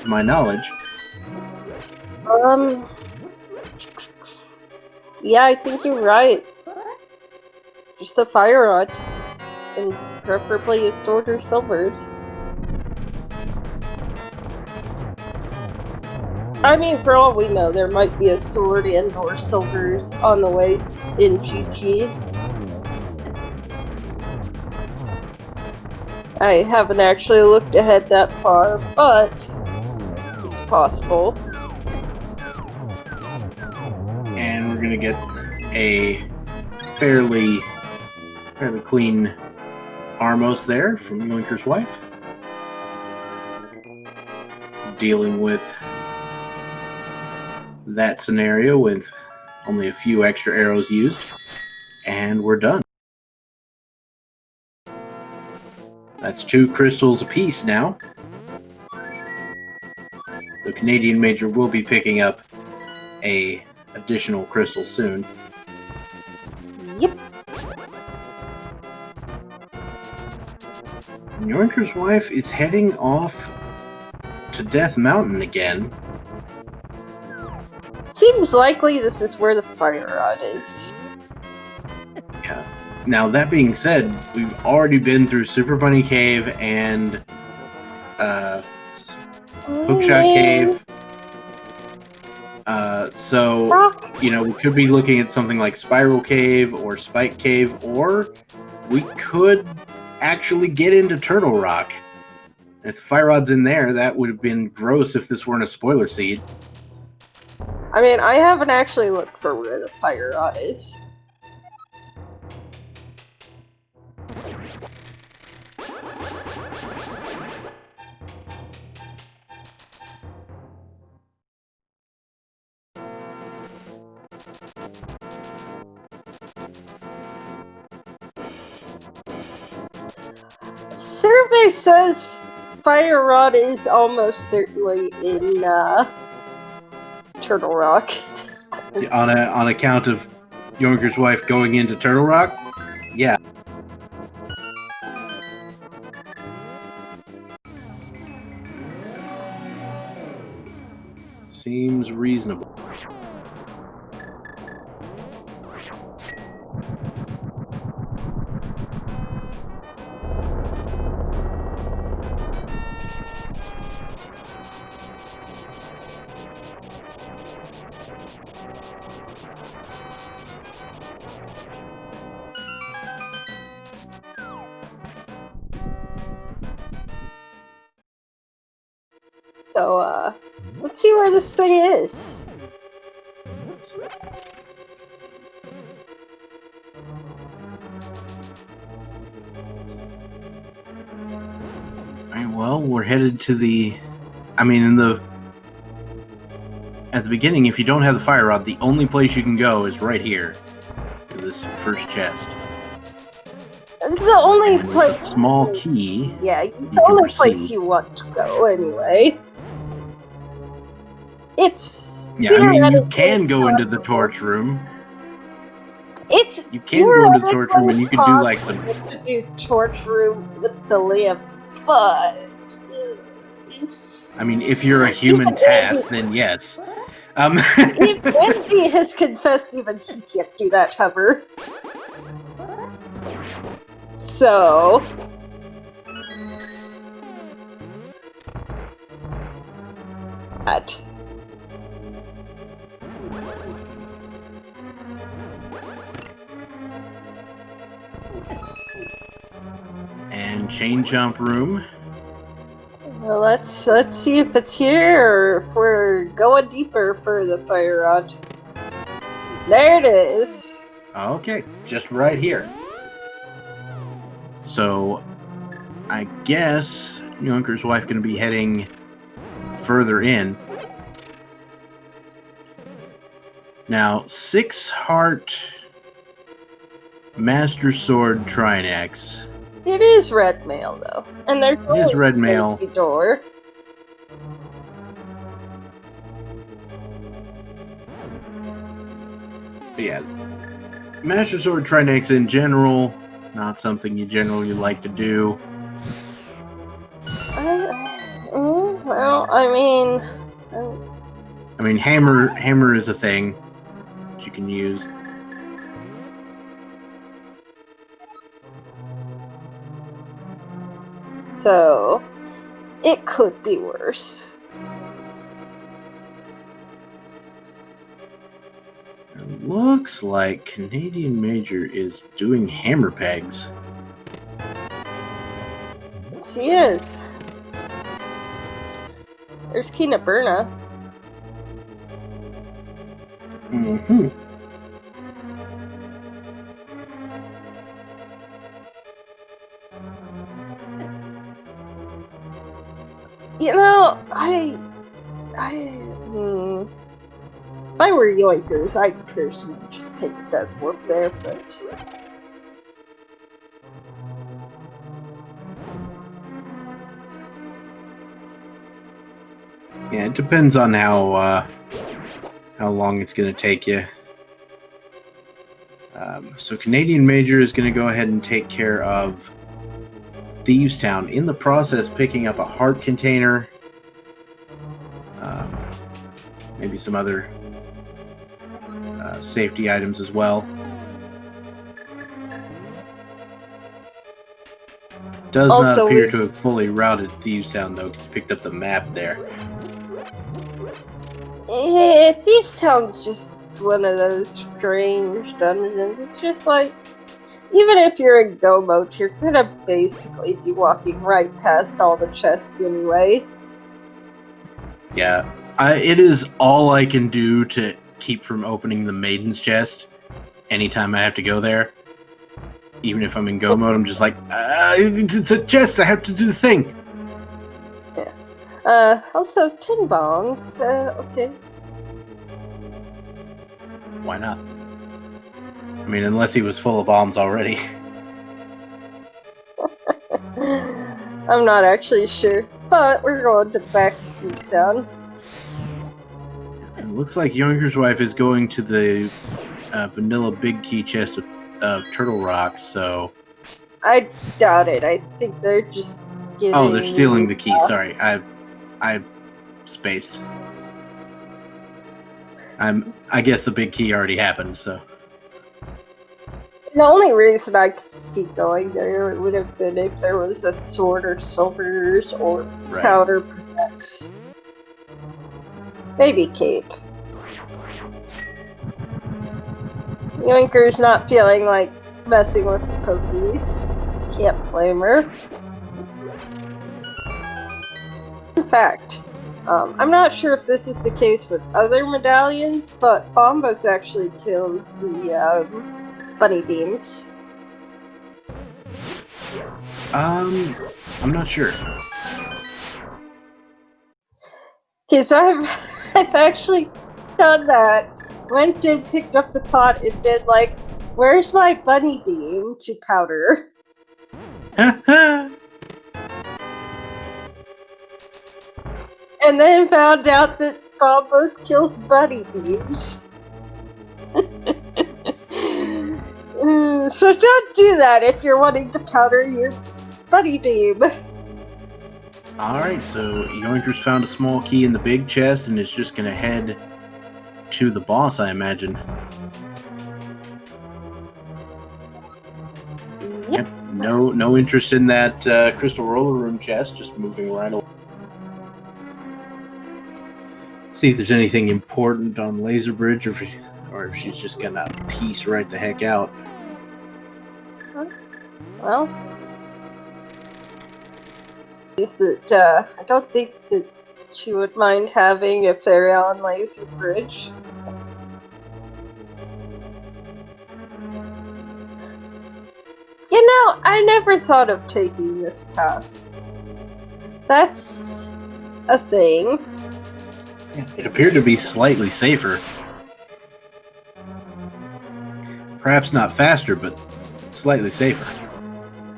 to my knowledge. Yeah, I think you're right. Just a fire rod. And preferably a sword or silvers. I mean, for all we know, there might be a sword and or silvers on the way in GT. I haven't actually looked ahead that far, but it's possible. And we're gonna get a fairly clean Armos there from Yoinkerswife, dealing with that scenario with only a few extra arrows used, and we're done. That's 2 crystals apiece now. The Canadian Major will be picking up a additional crystal soon. Yep. And Yoinkerswife is heading off to Death Mountain again. Seems likely this is where the fire rod is. Yeah. Now, that being said, we've already been through Super Bunny Cave and Hookshot Cave. So, you know, we could be looking at something like Spiral Cave or Spike Cave, or we could actually get into Turtle Rock. If the fire rod's in there, that would have been gross if this weren't a spoiler seed. I mean, I haven't actually looked for where the fire rod is. Survey says fire rod is almost certainly in Turtle Rock. On account of Yoinkerswife going into Turtle Rock? Yeah. Seems reasonable. So, let's see where this thing is. Alright, well, we're headed to the... at the beginning, if you don't have the fire rod, the only place you can go is right here. To this first chest. The only place... With a small key. Yeah, the only place you want to go, anyway. It's... Yeah, I mean, you can go into the torch room. You can go into the torch room and you can do like some... to do torch room with the lamp, but... I mean, if you're a human task, then yes. Andy has confessed even he can't do that cover. So... that. And chain jump room. Well, let's see if it's here or if we're going deeper for the fire rod. There it is. Okay, just right here. So, I guess Yoinkerswife going to be heading further in. Now, 6-heart Master Sword Trinax. It is red mail, though. And there's red mail. door. But yeah, Master Sword Trinix in general, not something you generally like to do. Well, I mean, hammer is a thing that you can use. So, it could be worse. It looks like Canadian Major is doing hammer pegs. Yes, he is. There's Kina Burna. Mm-hmm. You know, if I were Yoinkers, I'd personally just take a death warp there, but... Yeah, it depends on how long it's going to take you. So Canadian Major is going to go ahead and take care of Thieves Town, in the process picking up a heart container, maybe some other safety items as well. Does not appear to have fully routed Thieves Town though, because he picked up the map there. Yeah, Thieves Town's just one of those strange dungeons. It's just like, even if you're in go mode, you're gonna basically be walking right past all the chests anyway. Yeah, it is all I can do to keep from opening the Maiden's chest anytime I have to go there. Even if I'm in go mode, I'm just like, it's a chest, I have to do the thing. Yeah. Also, 10 bombs. Okay. Why not? I mean, unless he was full of bombs already. I'm not actually sure, but we're going to back to Town. It looks like Yoinkerswife is going to the vanilla big key chest of turtle rocks, so... I doubt it. I think they're just getting... Oh, they're stealing the key. Sorry, I spaced. I guess the big key already happened, so... The only reason I could see going there would have been if there was a sword or silvers or powder perhaps. Maybe cape. Yoinker's not feeling like messing with the pokies. Can't blame her. In fact, I'm not sure if this is the case with other medallions, but Bombos actually kills the bunny beams. I'm not sure. Because I've actually done that. Went and picked up the pot and been like, where's my bunny beam to powder? And then found out that Bombos kills bunny beams. So don't do that if you're wanting to powder your bunny beam. Alright, so Yoinker's found a small key in the big chest and is just going to head to the boss, I imagine. Yep. No interest in that crystal roller room chest, just moving right along. See if there's anything important on Laser Bridge, or if she's just going to piece right the heck out. Well, is that I don't think that she would mind having if they're on Laser Bridge. You know, I never thought of taking this path. That's a thing. It appeared to be slightly safer. Perhaps not faster, but slightly safer.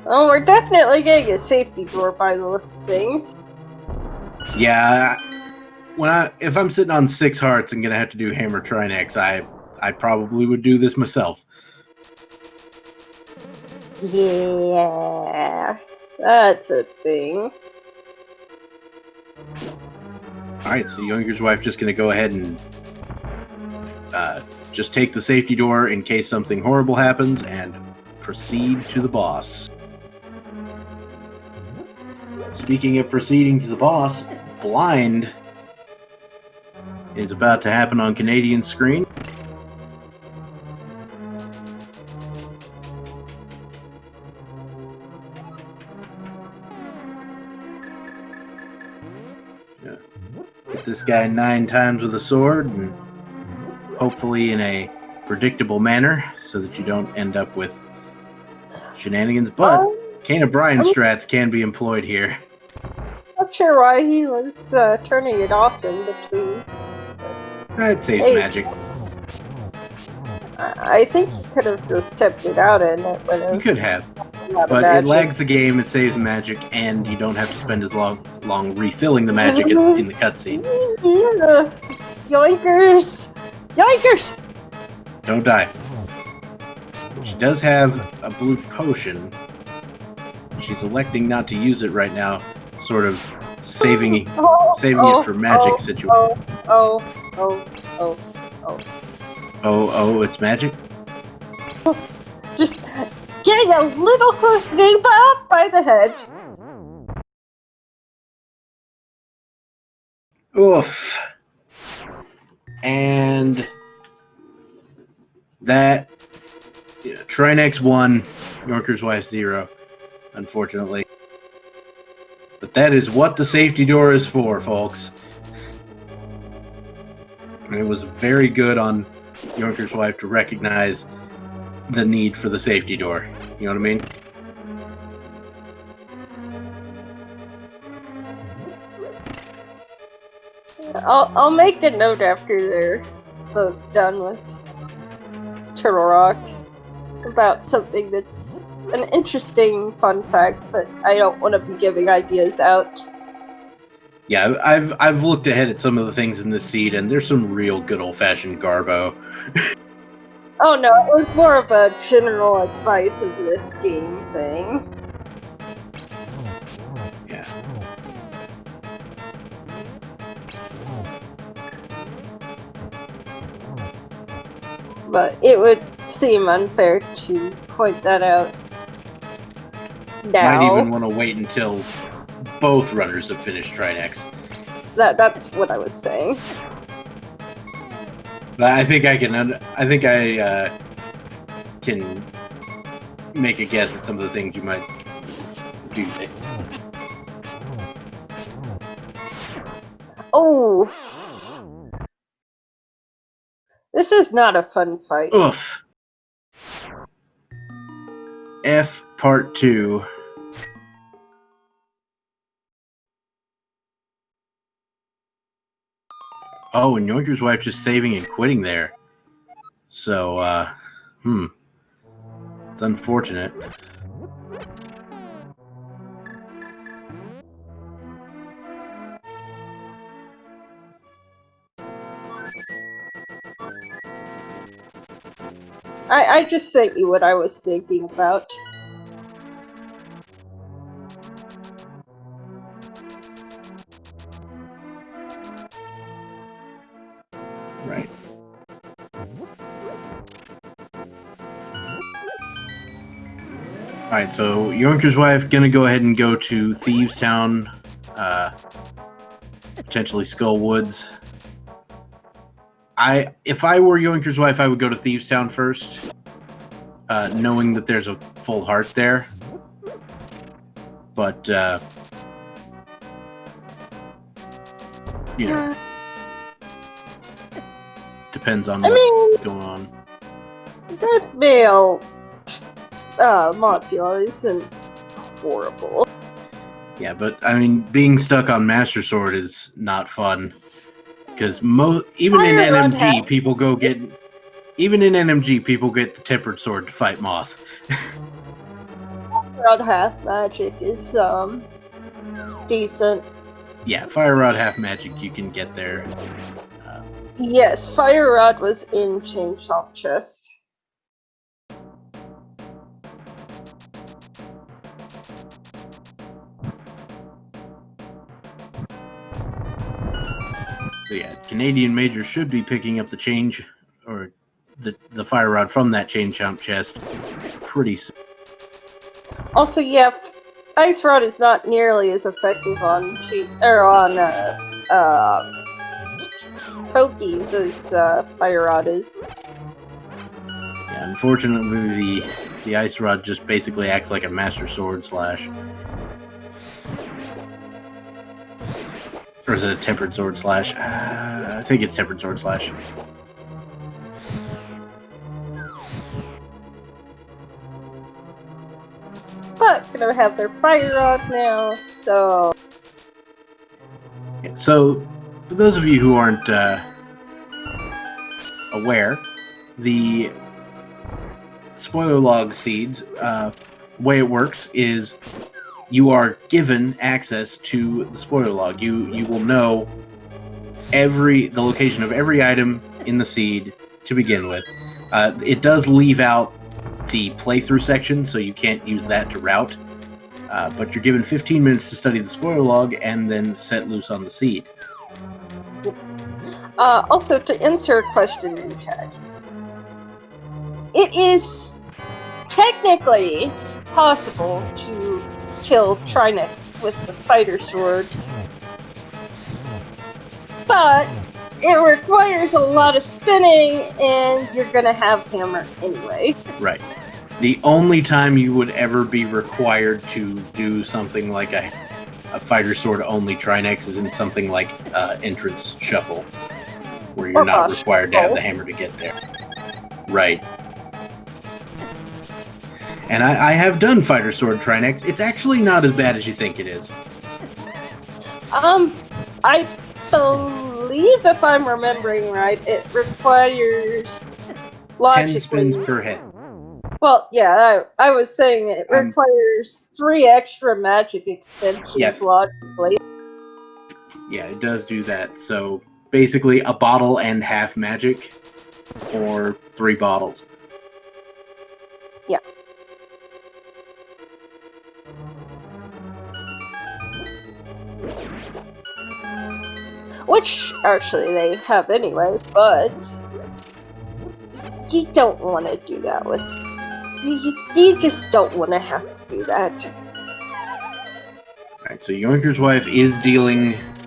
Well, we're definitely getting a safety door by the looks of things. Yeah, if I'm sitting on 6 hearts and gonna have to do Hammer Trinex, I probably would do this myself. Yeah, that's a thing. Alright, so Yoinkerswife just going to go ahead and just take the safety door in case something horrible happens and proceed to the boss. Speaking of proceeding to the boss, Blind is about to happen on Canadian screen. Hit this guy 9 times with a sword, and hopefully in a predictable manner so that you don't end up with shenanigans. But Kane O'Brien strats can be employed here. Not sure why he was turning it off in between. It saves magic. I think he could have just kept it out in it. He could have. But it lags the game, it saves magic, and you don't have to spend as long refilling the magic in the cutscene. Yoinkers! Yoinkers! Don't die. She does have a blue potion. She's electing not to use it right now, sort of saving it for magic situations. Oh, it's magic? Just getting a little close to being popped by the head. Oof. And that, Trinex 1, Yoinkerswife 0, unfortunately. But that is what the safety door is for, folks. And it was very good on Yoinkerswife to recognize the need for the safety door. You know what I mean? I'll make a note after they're both done with Turtle Rock about something that's an interesting fun fact, but I don't want to be giving ideas out. Yeah, I've looked ahead at some of the things in this seed, and there's some real good old-fashioned garbo. Oh no, it was more of a general advice of this game thing. Yeah. But it would seem unfair to point that out now. Might even want to wait until both runners have finished Trinex. That's what I was saying. But I think I can can make a guess at some of the things you might do. Oh, this is not a fun fight. Oof. F Part 2. Oh, and Yoinkerswife just saving and quitting there. So, it's unfortunate. I just sent you what I was thinking about. Right. Alright, so Yoinkerswife gonna go ahead and go to Thieves Town, potentially Skull Woods. If I were Yoinkerswife, I would go to Thieves Town first, knowing that there's a full heart there. But, you know, depends on what's going on. That male Montilla isn't horrible. Yeah, but I mean, being stuck on Master Sword is not fun. Because even in NMG, people get the Tempered Sword to fight Moth. Fire Rod half magic is decent. Yeah, Fire Rod half magic, you can get there. Yes, Fire Rod was in Chain Chomp Chest. So yeah, Canadian Major should be picking up the change, or the Fire Rod from that Chain Chomp Chest pretty soon. Also, yeah, Ice Rod is not nearly as effective on Pokies as Fire Rod is. Yeah, unfortunately, the Ice Rod just basically acts like a Master Sword Slash. Or is it a Tempered Sword Slash? I think it's Tempered Sword Slash. But gonna have their Fire Rod now, so... Yeah, so, for those of you who aren't aware, the spoiler log seeds, the way it works is you are given access to the spoiler log. You will know the location of every item in the seed to begin with. It does leave out the playthrough section, so you can't use that to route. But you're given 15 minutes to study the spoiler log and then set loose on the seed. Also, to answer a question in chat, it is technically possible to kill Trinex with the Fighter Sword, but it requires a lot of spinning, and you're gonna have Hammer anyway. Right. The only time you would ever be required to do something like a Fighter Sword only Trinex is in something like Entrance Shuffle, where you're not required to have the hammer to get there. Right. And I have done Fighter Sword Trinex. It's actually not as bad as you think it is. I believe, if I'm remembering right, it requires 10 spins per head. Well, yeah, I was saying it requires 3 extra magic extensions, logically. Yeah, it does do that. So basically a bottle and half magic, or 3 bottles. Yeah. Which, actually, they have anyway, but you don't want to do that with... You just don't want to have to do that. Alright, so Yoinkerswife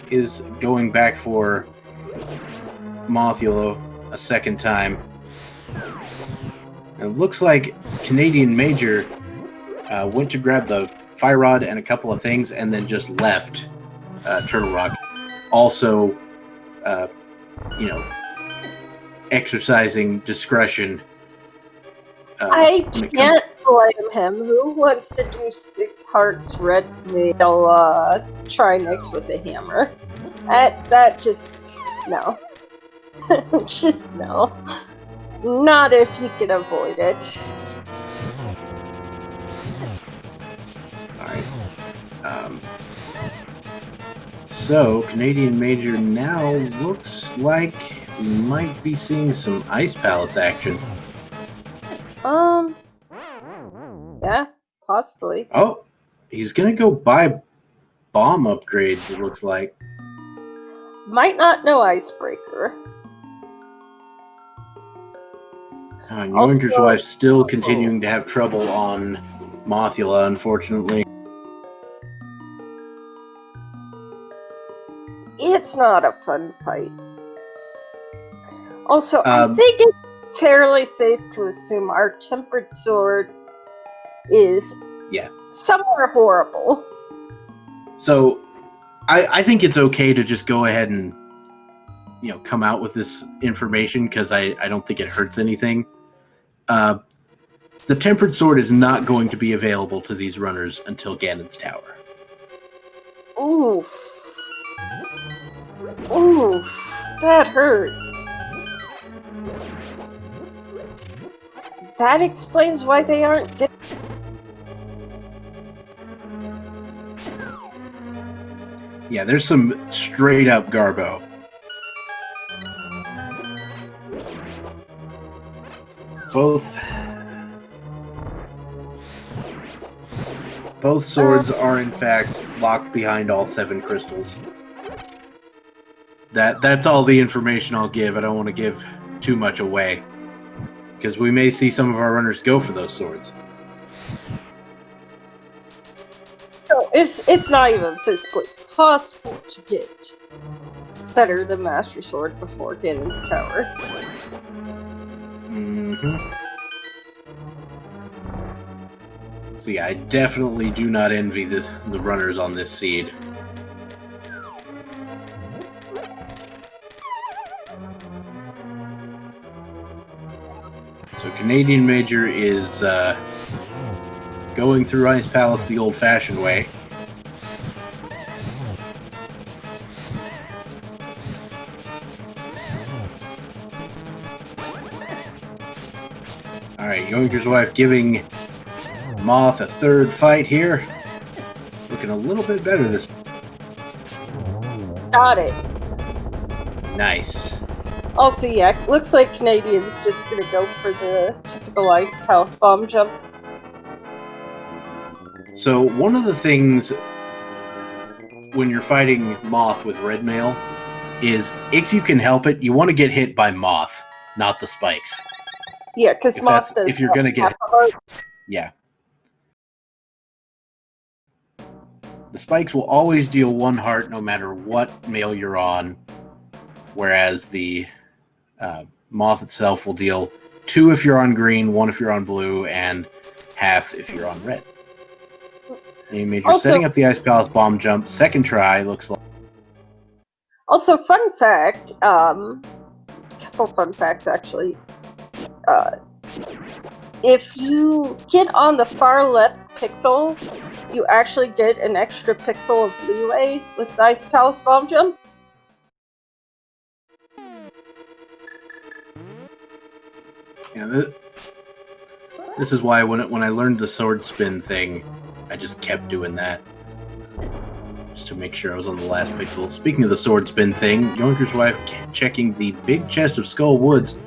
is going back for Mothula a second time. It looks like Canadian Major went to grab the Fire Rod and a couple of things and then just left Turtle Rock. Also, exercising discretion. I can't blame him. Who wants to do 6 hearts red mail Trinex with a hammer? That just... no. Just no. Not if you can avoid it. Alright. So, Canadian Major now looks like we might be seeing some Ice Palace action. Yeah, possibly. Oh, he's gonna go buy bomb upgrades, it looks like. Might not know Icebreaker. Yoinkerswife still continuing to have trouble on Mothula, unfortunately. It's not a fun fight. Also, I think it's fairly safe to assume our Tempered Sword is somewhere horrible. So, I think it's okay to just go ahead and come out with this information, because I don't think it hurts anything. The Tempered Sword is not going to be available to these runners until Ganon's Tower. Oof. Oof. That hurts. That explains why they aren't getting... Yeah, there's some straight up Garbo. Both swords are in fact locked behind all 7 crystals. That's all the information I'll give. I don't want to give too much away, because we may see some of our runners go for those swords. So it's not even physically possible to get better than Master Sword before Ganon's Tower. Mm-hmm. So yeah, I definitely do not envy the runners on this seed. So Canadian Major is going through Ice Palace the old-fashioned way. Alright, Yoinkerswife giving Moth a 3rd fight here. Looking a little bit better this. Got it. Nice. Also, yeah, looks like Canadian's just gonna go for the typical Ice Palace bomb jump. So one of the things when you're fighting Moth with red mail is, if you can help it, you want to get hit by Moth, not the spikes. Yeah, because Moth does. If you're gonna get hit. Yeah. The spikes will always deal 1 heart no matter what mail you're on, whereas the Moth itself will deal 2 if you're on green, 1 if you're on blue, and half if you're on red. Major also, setting up the Ice Palace bomb jump, 2nd try, looks like. Also, fun fact, couple fun facts actually. If you get on the far left pixel, you actually get an extra pixel of leeway with the Ice Palace bomb jump. Yeah, this is why when I learned the sword spin thing, I just kept doing that, just to make sure I was on the last pixel. Speaking of the sword spin thing, Yoinkerswife checking the big chest of Skull Woods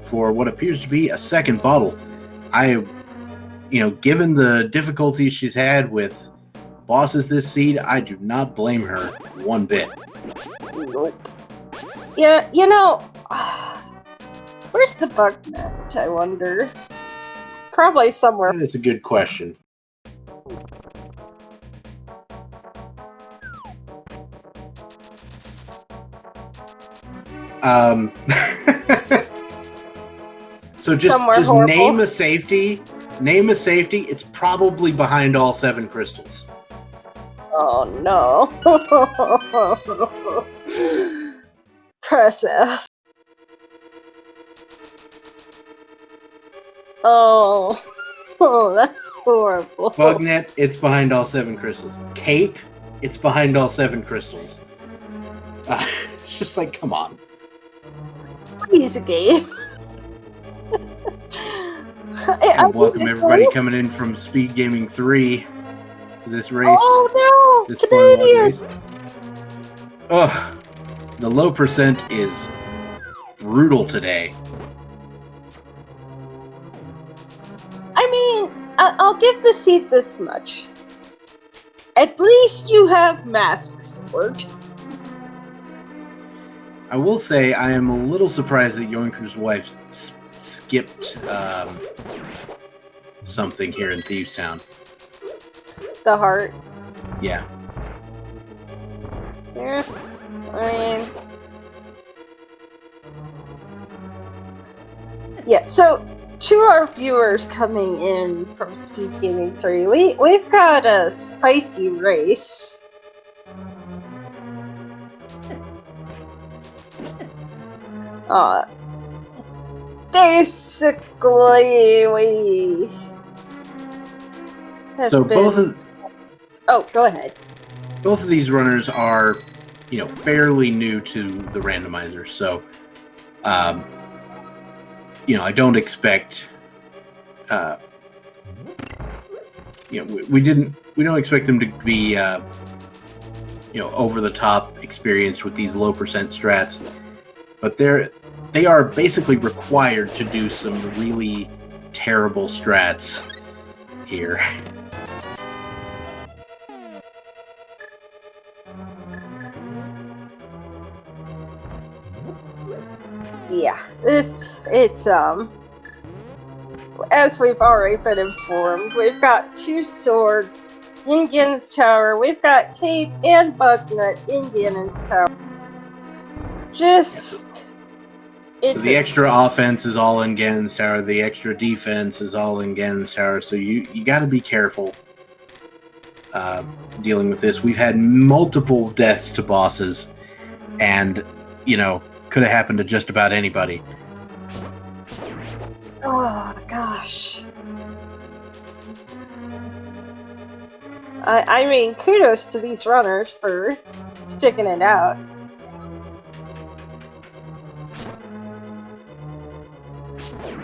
for what appears to be a 2nd bottle. Given the difficulties she's had with bosses this seed, I do not blame her 1 bit. Nope. Yeah, where's the bug net, I wonder? Probably somewhere. That is a good question. So just name a safety. Name a safety. It's probably behind all 7 crystals. Oh no. Press F. Oh, that's horrible. Bugnet, it's behind all 7 crystals. Cape, it's behind all 7 crystals. It's just like, come on. Please, game. And welcome everybody coming in from SpeedGaming 3 to this race. Oh no! This Canadian race. Ugh, the low percent is brutal today. I mean, I'll give the seat this much. At least you have Master Sword. I will say I am a little surprised that Yoinkerswife skipped something here in Thieves Town. The heart. Yeah. Yeah. I mean, yeah. So, to our viewers coming in from SpeedGaming 3, we've got a spicy race. Basically, we have Oh, go ahead. Both of these runners are, fairly new to the randomizer, so, I don't expect, we don't expect them to be, over the top experienced with these low percent strats, but they are basically required to do some really terrible strats here. Yeah, it's as we've already been informed, we've got 2 swords in Ganon's Tower. We've got Cave and Bugnut in Ganon's Tower. Just... So the extra offense is all in Ganon's Tower. The extra defense is all in Ganon's Tower. So you got to be careful dealing with this. We've had multiple deaths to bosses, and could have happened to just about anybody. Oh gosh. I mean, kudos to these runners for sticking it out.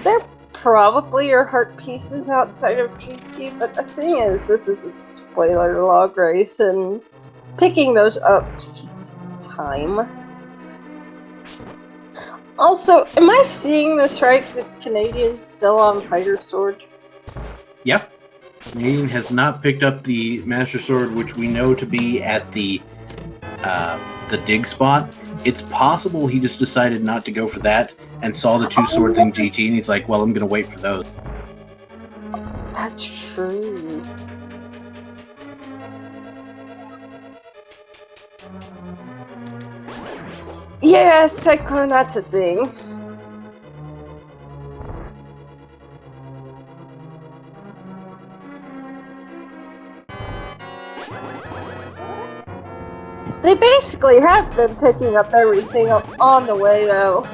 There probably are heart pieces outside of GT, but the thing is, this is a spoiler log race, and picking those up takes time. Also, am I seeing this right? That Canadian's still on Fighter Sword? Yep. Canadian has not picked up the Master Sword, which we know to be at the dig spot. It's possible he just decided not to go for that and saw the 2 swords in GT, and he's like, well, I'm going to wait for those. That's true. Yeah, Cyclone, that's a thing. They basically have been picking up everything on the way, though.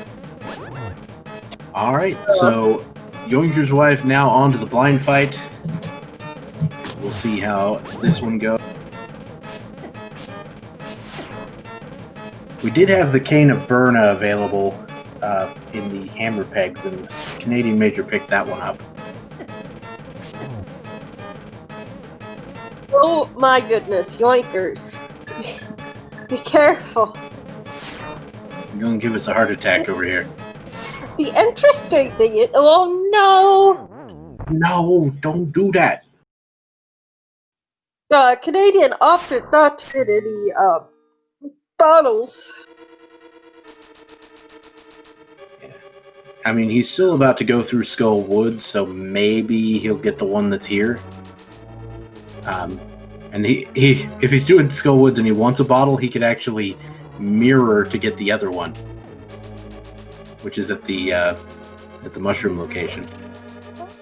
Alright, so Yoinkerswife now on to the blind fight. We'll see how this one goes. We did have the Cane of Burna available in the hammer pegs, and the Canadian Major picked that one up. Oh my goodness, Yoinkers. Be careful. You're going to give us a heart attack over here. The interesting thing is... Oh no! No, don't do that. Canadian opted not to get any bottles. Yeah. I mean, he's still about to go through Skull Woods, so maybe he'll get the one that's here. And he if he's doing Skull Woods and he wants a bottle, he could actually mirror to get the other one, which is at the mushroom location.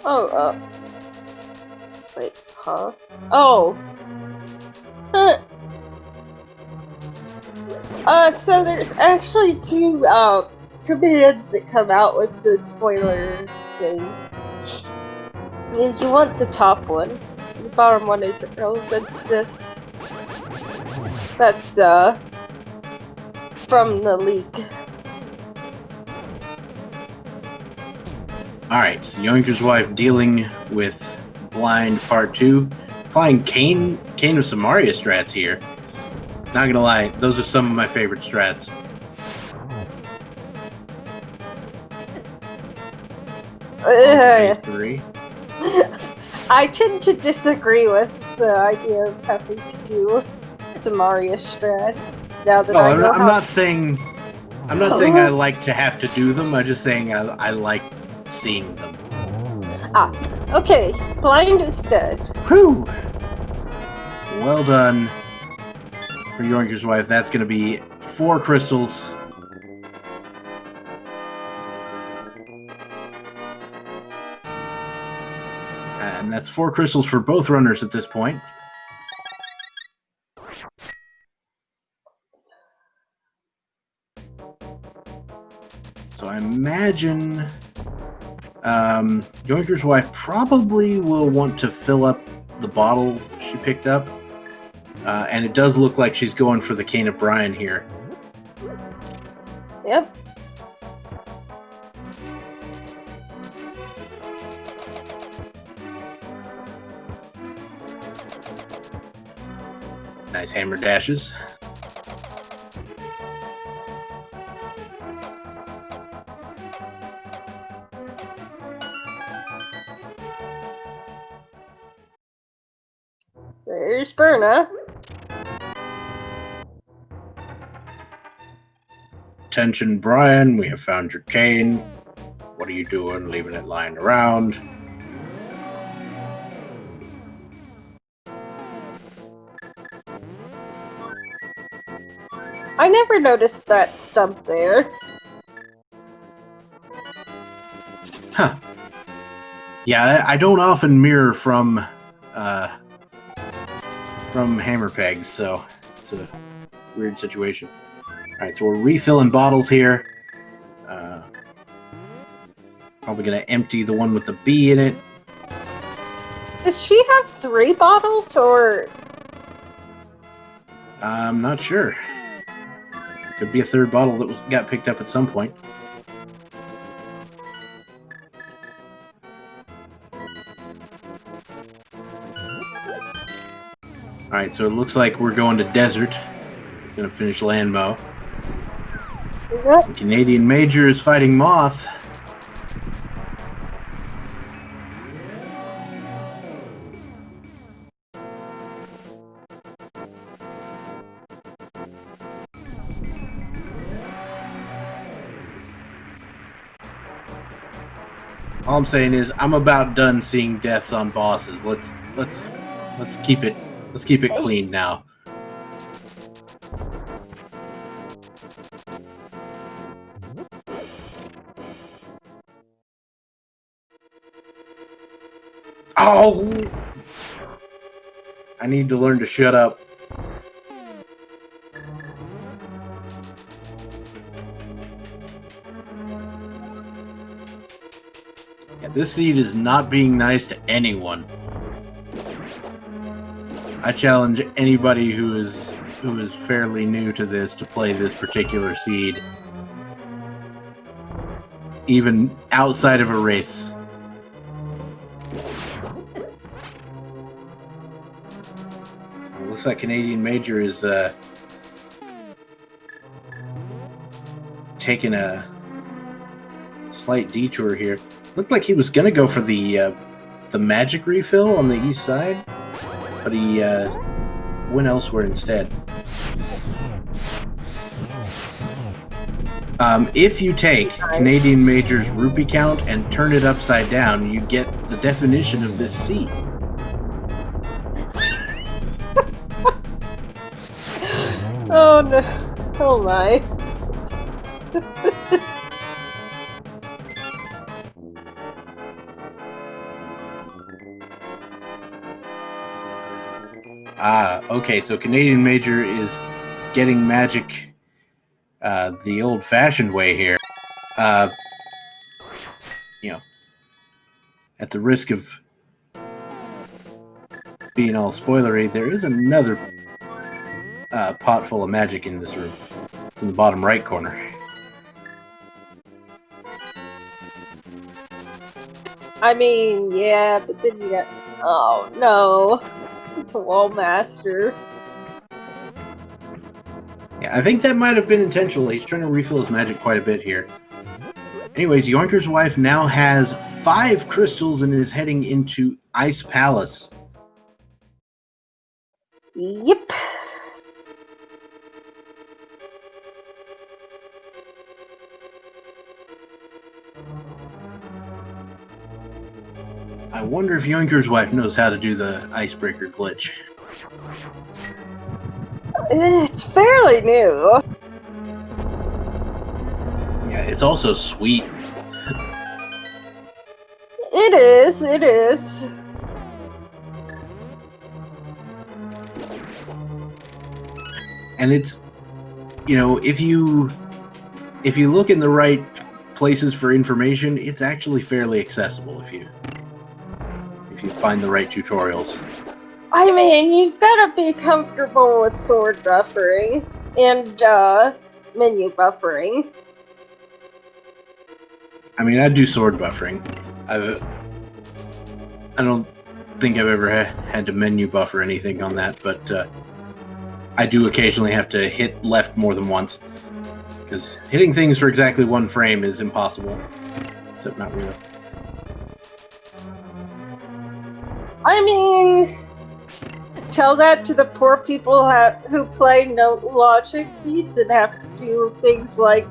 Oh, wait, huh? Oh. So there's actually 2 commands that come out with the spoiler thing. You want the top one. The bottom one isn't relevant to this. That's, from the leak. Alright, so Yoinkerswife dealing with Blind Part 2. Applying Cane of Samaria strats here. Not gonna lie, those are some of my favorite strats. Phase 3. I tend to disagree with the idea of having to do Samaria strats. Now that I'm not saying I like to have to do them. I'm just saying I like seeing them. Ah, okay. Blind instead. Whew! Well done for Yoinkerswife. That's going to be 4 crystals. And that's 4 crystals for both runners at this point. So I imagine Yoinkerswife probably will want to fill up the bottle she picked up. And it does look like she's going for the Cane of Brian here. Yep. Nice hammer dashes. There's Berna. Attention, Brian, we have found your cane. What are you doing, leaving it lying around? I never noticed that stump there. Huh. Yeah, I don't often mirror from hammer pegs, so it's a weird situation. Alright, so we're refilling bottles here. Probably gonna empty the one with the B in it. Does she have 3 bottles, or...? I'm not sure. Could be a third bottle that got picked up at some point. Alright, so it looks like we're going to desert. Gonna finish Landmo. Yep. The Canadian Major is fighting Moth. All I'm saying is I'm about done seeing deaths on bosses. Let's keep it clean now. Oh! I need to learn to shut up. Yeah, this seed is not being nice to anyone. I challenge anybody who is fairly new to this to play this particular seed, even outside of a race. It looks like Canadian Major is taking a slight detour here. Looked like he was gonna go for the magic refill on the east side, but he went elsewhere instead. If you take Canadian Major's rupee count and turn it upside down, you get the definition of this seed. Oh no. Oh my. Okay, so Canadian Major is getting magic the old-fashioned way here. You know, at the risk of being all spoilery, there is another pot full of magic in this room. It's in the bottom right corner. I mean, yeah, but then you got... Oh no. It's a wall master. Yeah, I think that might have been intentional. He's trying to refill his magic quite a bit here. Anyways, Yoinkerswife now has 5 crystals and is heading into Ice Palace. Yep. I wonder if Yoinkerswife knows how to do the icebreaker glitch. It's fairly new. Yeah, it's also sweet. It is, it is. And it's, you know, if you look in the right places for information, it's actually fairly accessible if you find the right tutorials. I mean, you've got to be comfortable with sword buffering and menu buffering. I mean, I do sword buffering. I don't think I've ever had to menu buffer anything on that, but I do occasionally have to hit left more than once, because hitting things for exactly 1 frame is impossible. Except not really. I mean, tell that to the poor people who play no logic seeds and have to do things like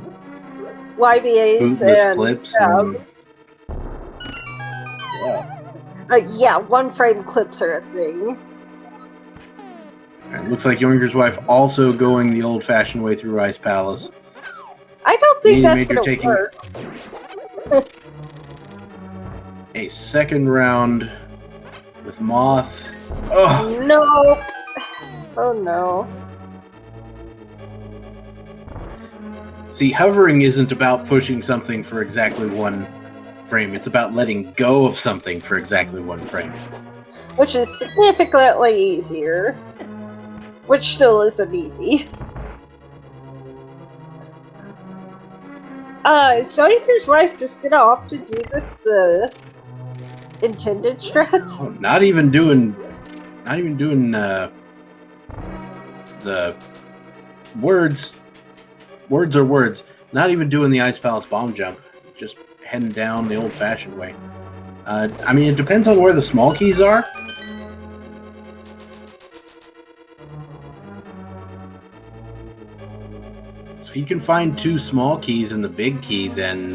YBAs Bootless and clips. And... yeah, one-frame clips are a thing. It looks like Yoinkerswife also going the old-fashioned way through Ice Palace. I don't think that's going to work. A second round with Moth. Oh no! Oh no. See, hovering isn't about pushing something for exactly 1 frame. It's about letting go of something for exactly 1 frame. Which is significantly easier. Which still isn't easy. Is Yoinkerswife just gonna opt to do this the intended strats? Oh, not even doing the words. Words are words. Not even doing the Ice Palace bomb jump. Just heading down the old-fashioned way. I mean, it depends on where the small keys are. So if you can find 2 small keys in the big key, then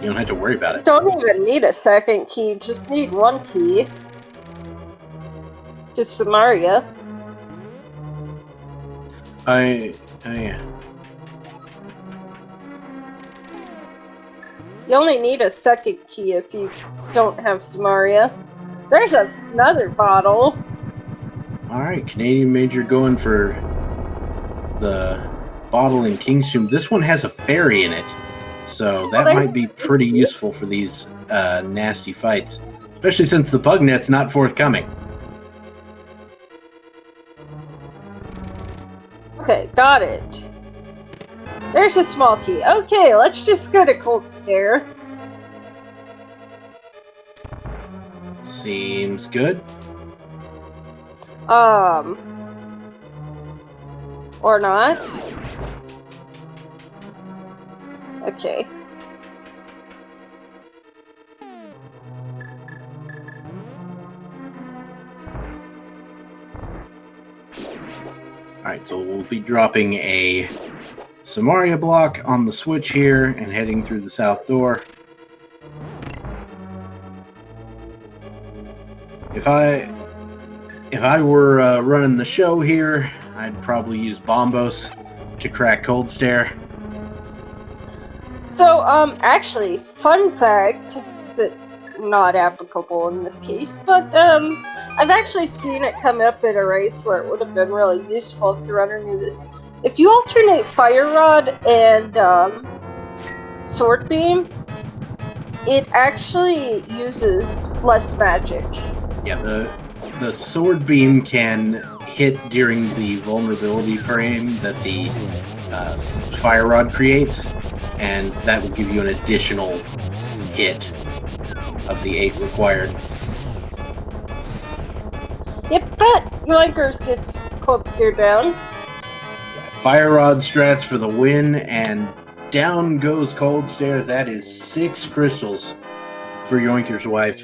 you don't have to worry about it. Don't even need a second key, just need 1 key. Just Samaria. Yeah. You only need a second key if you don't have Samaria. There's another bottle. Alright, Canadian Major going for the bottle in King's Tomb. This one has a fairy in it, so that might be pretty useful for these nasty fights. Especially since the bug net's not forthcoming. Okay, got it. There's a small key. Okay, let's just go to Cold Stare. Seems good. Or not. Okay. Alright, so we'll be dropping a Samaria block on the switch here and heading through the south door. If I were running the show here, I'd probably use Bombos to crack Cold Stare. So, actually, fun fact that's not applicable in this case, but, I've actually seen it come up in a race where it would have been really useful if the runner knew this. If you alternate Fire Rod and, Sword Beam, it actually uses less magic. Yeah, the Sword Beam can hit during the vulnerability frame that the Fire Rod creates, and that will give you an additional hit of the 8 required. Yep, but Yoinkers gets Cold Stare down. Yeah, Fire Rod strats for the win, and down goes Cold Stare. That is 6 crystals for Yoinkerswife.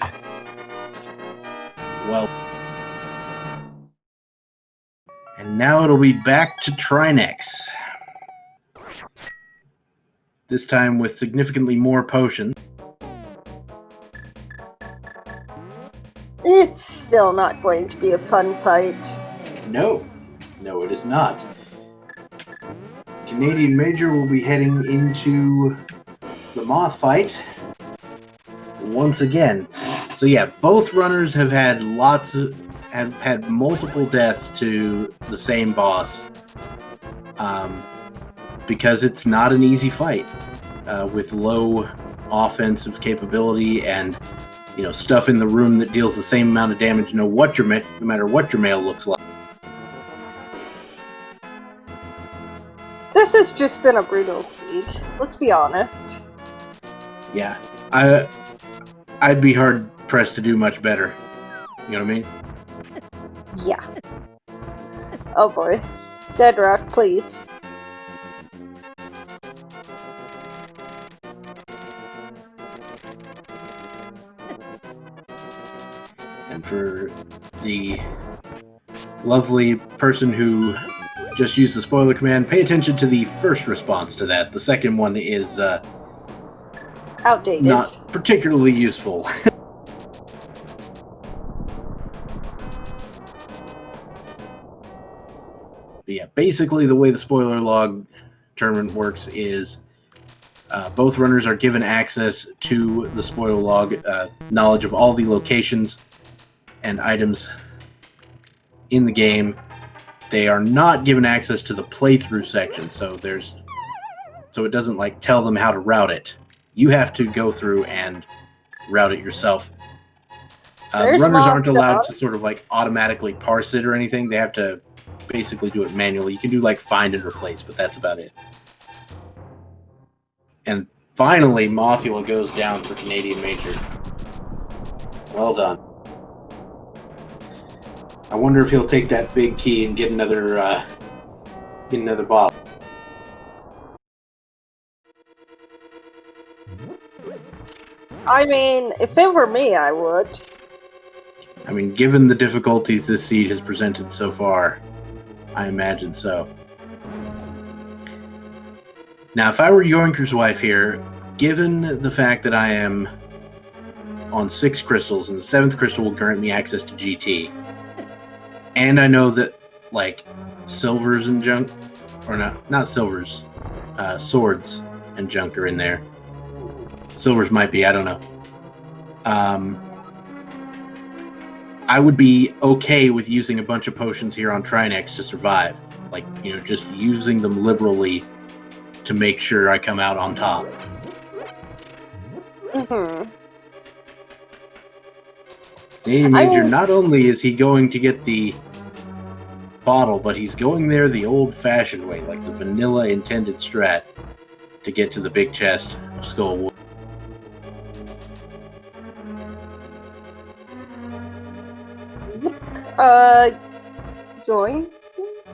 Well, and now it'll be back to Trinex. This time with significantly more potions. It's still not going to be a fun fight. No, it is not. Canadian Major will be heading into the Moth fight once again. So yeah, both runners have had multiple deaths to the same boss, because it's not an easy fight with low offensive capability and stuff in the room that deals the same amount of damage no matter what your mail looks like. This has just been a brutal seed. Let's be honest. Yeah, I'd be hard pressed to do much better. You know what I mean? Yeah. Oh boy. Dead Rock, please. And for the lovely person who just used the spoiler command, pay attention to the first response to that. The second one is outdated. Not particularly useful. But yeah, basically the way the spoiler log tournament works is both runners are given access to the spoiler log, knowledge of all the locations and items in the game. They are not given access to the playthrough section, so it doesn't like tell them how to route it. You have to go through and route it yourself. Runners aren't allowed to sort of like automatically parse it or anything. They have to basically do it manually. You can do like find and replace, but that's about it. And finally, Mothula goes down for Canadian Major. Well done. I wonder if he'll take that big key and get another bottle. I mean, if it were me, I would. I mean, given the difficulties this seed has presented so far, I imagine so. Now, if I were Yoinkerswife here, given the fact that I am on 6 crystals and the 7th crystal will grant me access to GT, and I know that, like, silvers and junk, or not silvers, swords and junk are in there. Silvers might be, I don't know. I would be okay with using a bunch of potions here on Trinex to survive. Like, you know, just using them liberally to make sure I come out on top. Mm-hmm. Canadian Major, not only is he going to get the bottle, but he's going there the old-fashioned way, like the vanilla intended strat, to get to the big chest of Skull Wood. Going?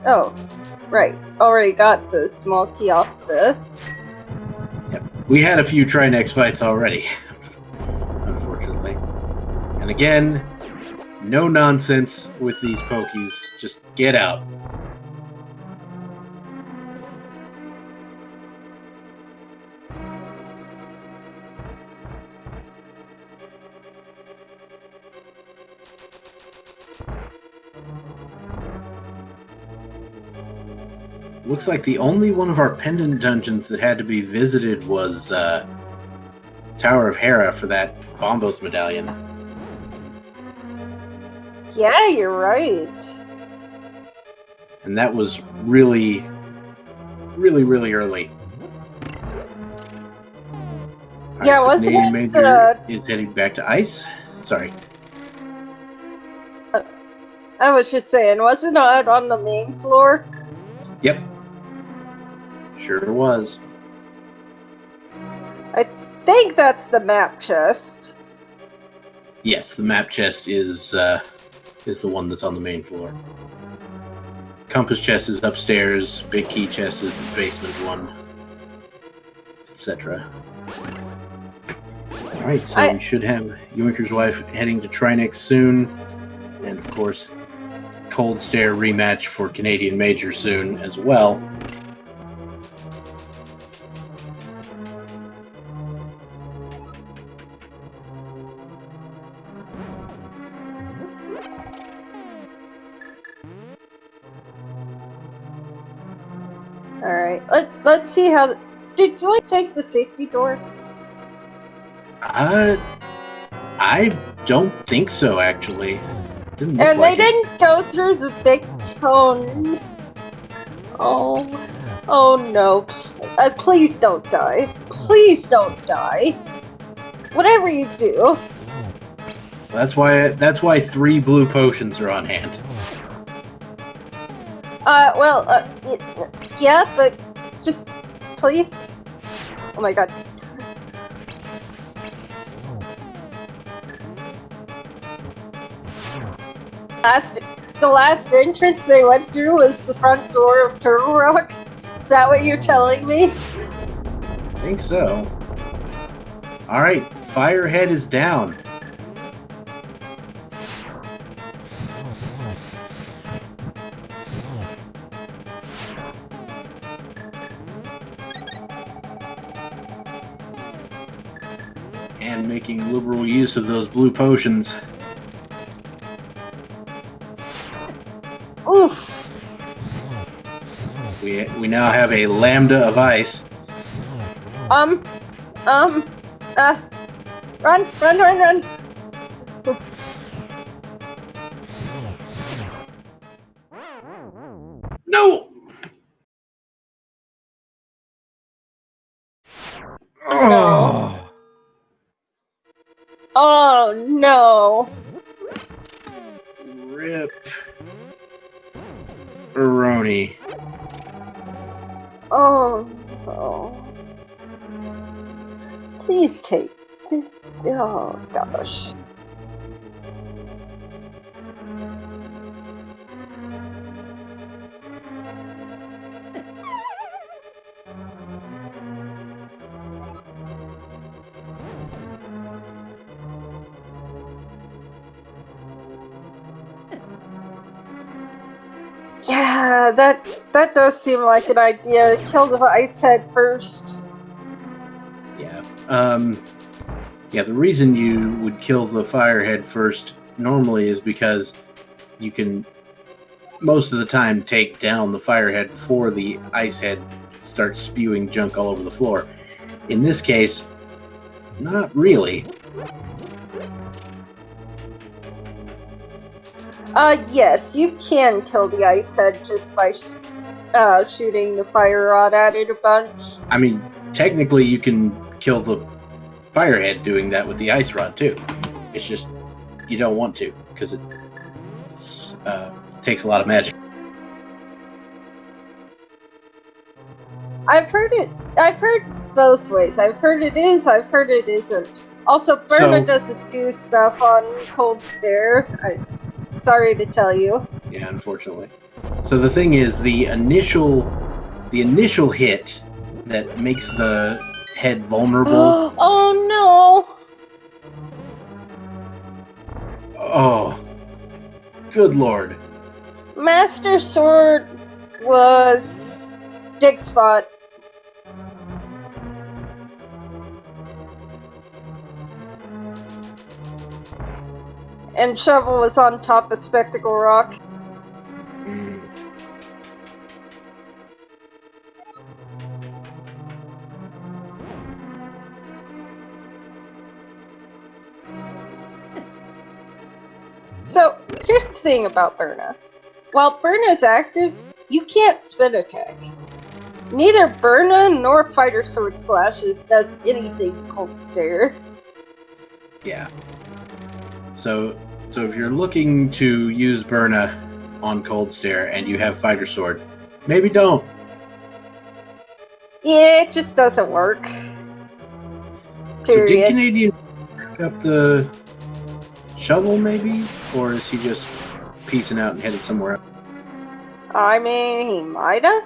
Oh, right. Already got the small key off the... Yep. We had a few Trinex fights already, unfortunately. And again, no nonsense with these pokies. Just get out. Looks like the only one of our pendant dungeons that had to be visited was Tower of Hera for that Bombos medallion. Yeah, you're right. And that was really, really, really early. Yeah, so wasn't Canadian it? Major is heading back to ice. Sorry. I was just saying, wasn't it on the main floor? Yep. Sure was. I think that's the map chest. Yes, the map chest is the one that's on the main floor. Compass chest is upstairs. Big key chest is the basement one, etc. All right, so we should have Yoinkerswife heading to Trinex soon, and of course, Cold Stare rematch for Canadian Major soon as well. Alright, let's see how... Did you take the safety door? I don't think so, actually. And they didn't go through the big stone. Oh no. Please don't die. Please don't die. Whatever you do. That's why 3 blue potions are on hand. Yeah, but just please. Oh my god. The last entrance they went through was the front door of Turtle Rock. Is that what you're telling me? I think so. Alright, Firehead is down. And making liberal use of those blue potions. Oof. We now have a lambda of ice. Run. No! Oh! Oh no! Rip. Baroni. Oh no. Please take. Just. Oh gosh. Yeah, that does seem like an idea. Kill the ice head first. Yeah. Yeah, the reason you would kill the firehead first normally is because you can most of the time take down the firehead before the ice head starts spewing junk all over the floor. In this case, not really. Yes, you can kill the ice head just by shooting the fire rod at it a bunch. I mean, technically you can kill the firehead doing that with the ice rod too. It's just you don't want to because it takes a lot of magic. I've heard both ways. I've heard it is, I've heard it isn't. Also, Burma doesn't do stuff on Cold Stare. Sorry to tell you. Yeah, unfortunately. So the thing is, the initial hit that makes the head vulnerable. Oh no! Oh, good lord. Master Sword was dig spot. And Shovel was on top of Spectacle Rock. So, here's the thing about Burna. While Burna's active, you can't spin attack. Neither Burna nor Fighter Sword Slashes does anything to Cold Stare. Yeah. So if you're looking to use Burna on Cold Stare and you have Fighter Sword, maybe don't. Yeah, it just doesn't work. Period. So did Canadian pick up the shovel, maybe? Or is he just peacing out and headed somewhere else? I mean, he might have.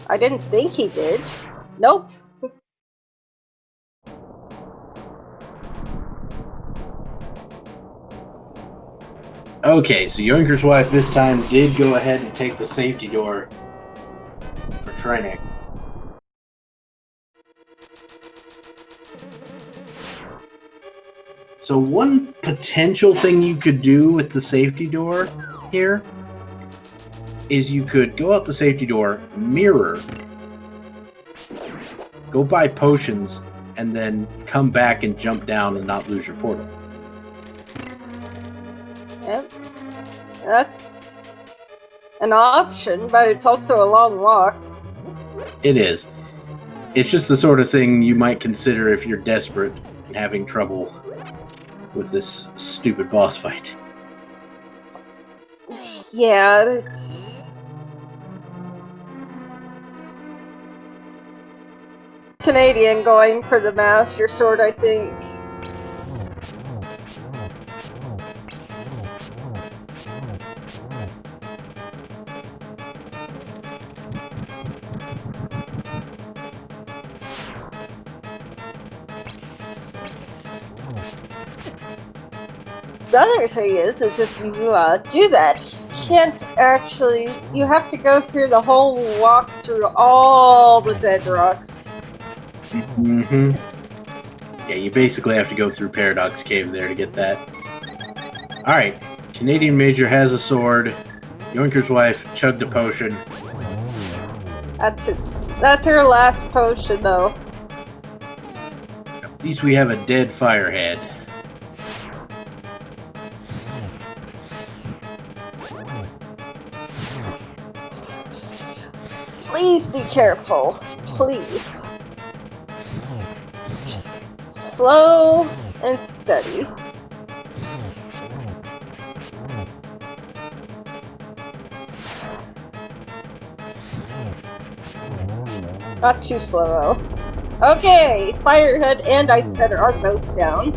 I didn't think he did. Nope. Okay, so Yoinkerswife this time did go ahead and take the safety door for Trinex. So one potential thing you could do with the safety door here is you could go out the safety door, mirror, go buy potions, and then come back and jump down and not lose your portal. Yep. That's an option, but it's also a long walk. It is. It's just the sort of thing you might consider if you're desperate and having trouble with this stupid boss fight. Yeah, it's Canadian going for the Master Sword, I think. The other thing is if you do that, you can't actually, you have to go through the whole walk through all the dead rocks. Mm-hmm. Yeah, you basically have to go through Paradox Cave there to get that. Alright, Canadian Major has a sword. Yoinkerswife chugged a potion. That's it. That's her last potion, though. At least we have a dead firehead. Please be careful. Please. Just slow and steady. Not too slow, though. Okay, Firehead and Ice Head are both down.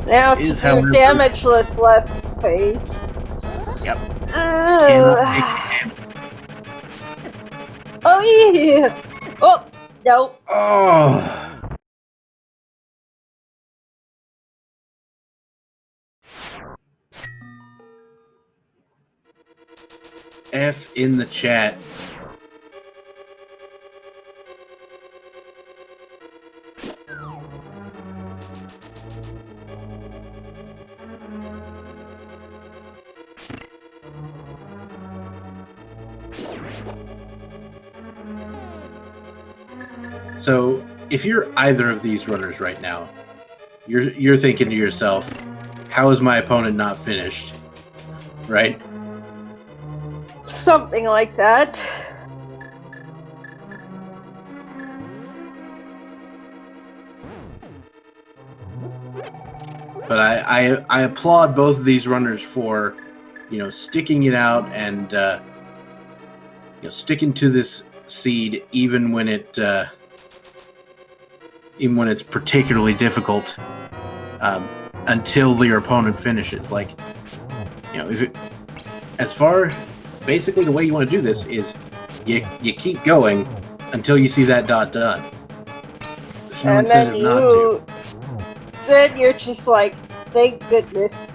Now to do damageless less phase. Yep. Oh yeah! Oh, no. Oh! F in the chat. So, if you're either of these runners right now, you're thinking to yourself, how is my opponent not finished? Right? Something like that. But I applaud both of these runners for, sticking it out and sticking to this seed even when it's particularly difficult, until your opponent finishes. Like, basically the way you want to do this is you keep going until you see that dot done. There's no incentive not to. Then you're just like, thank goodness.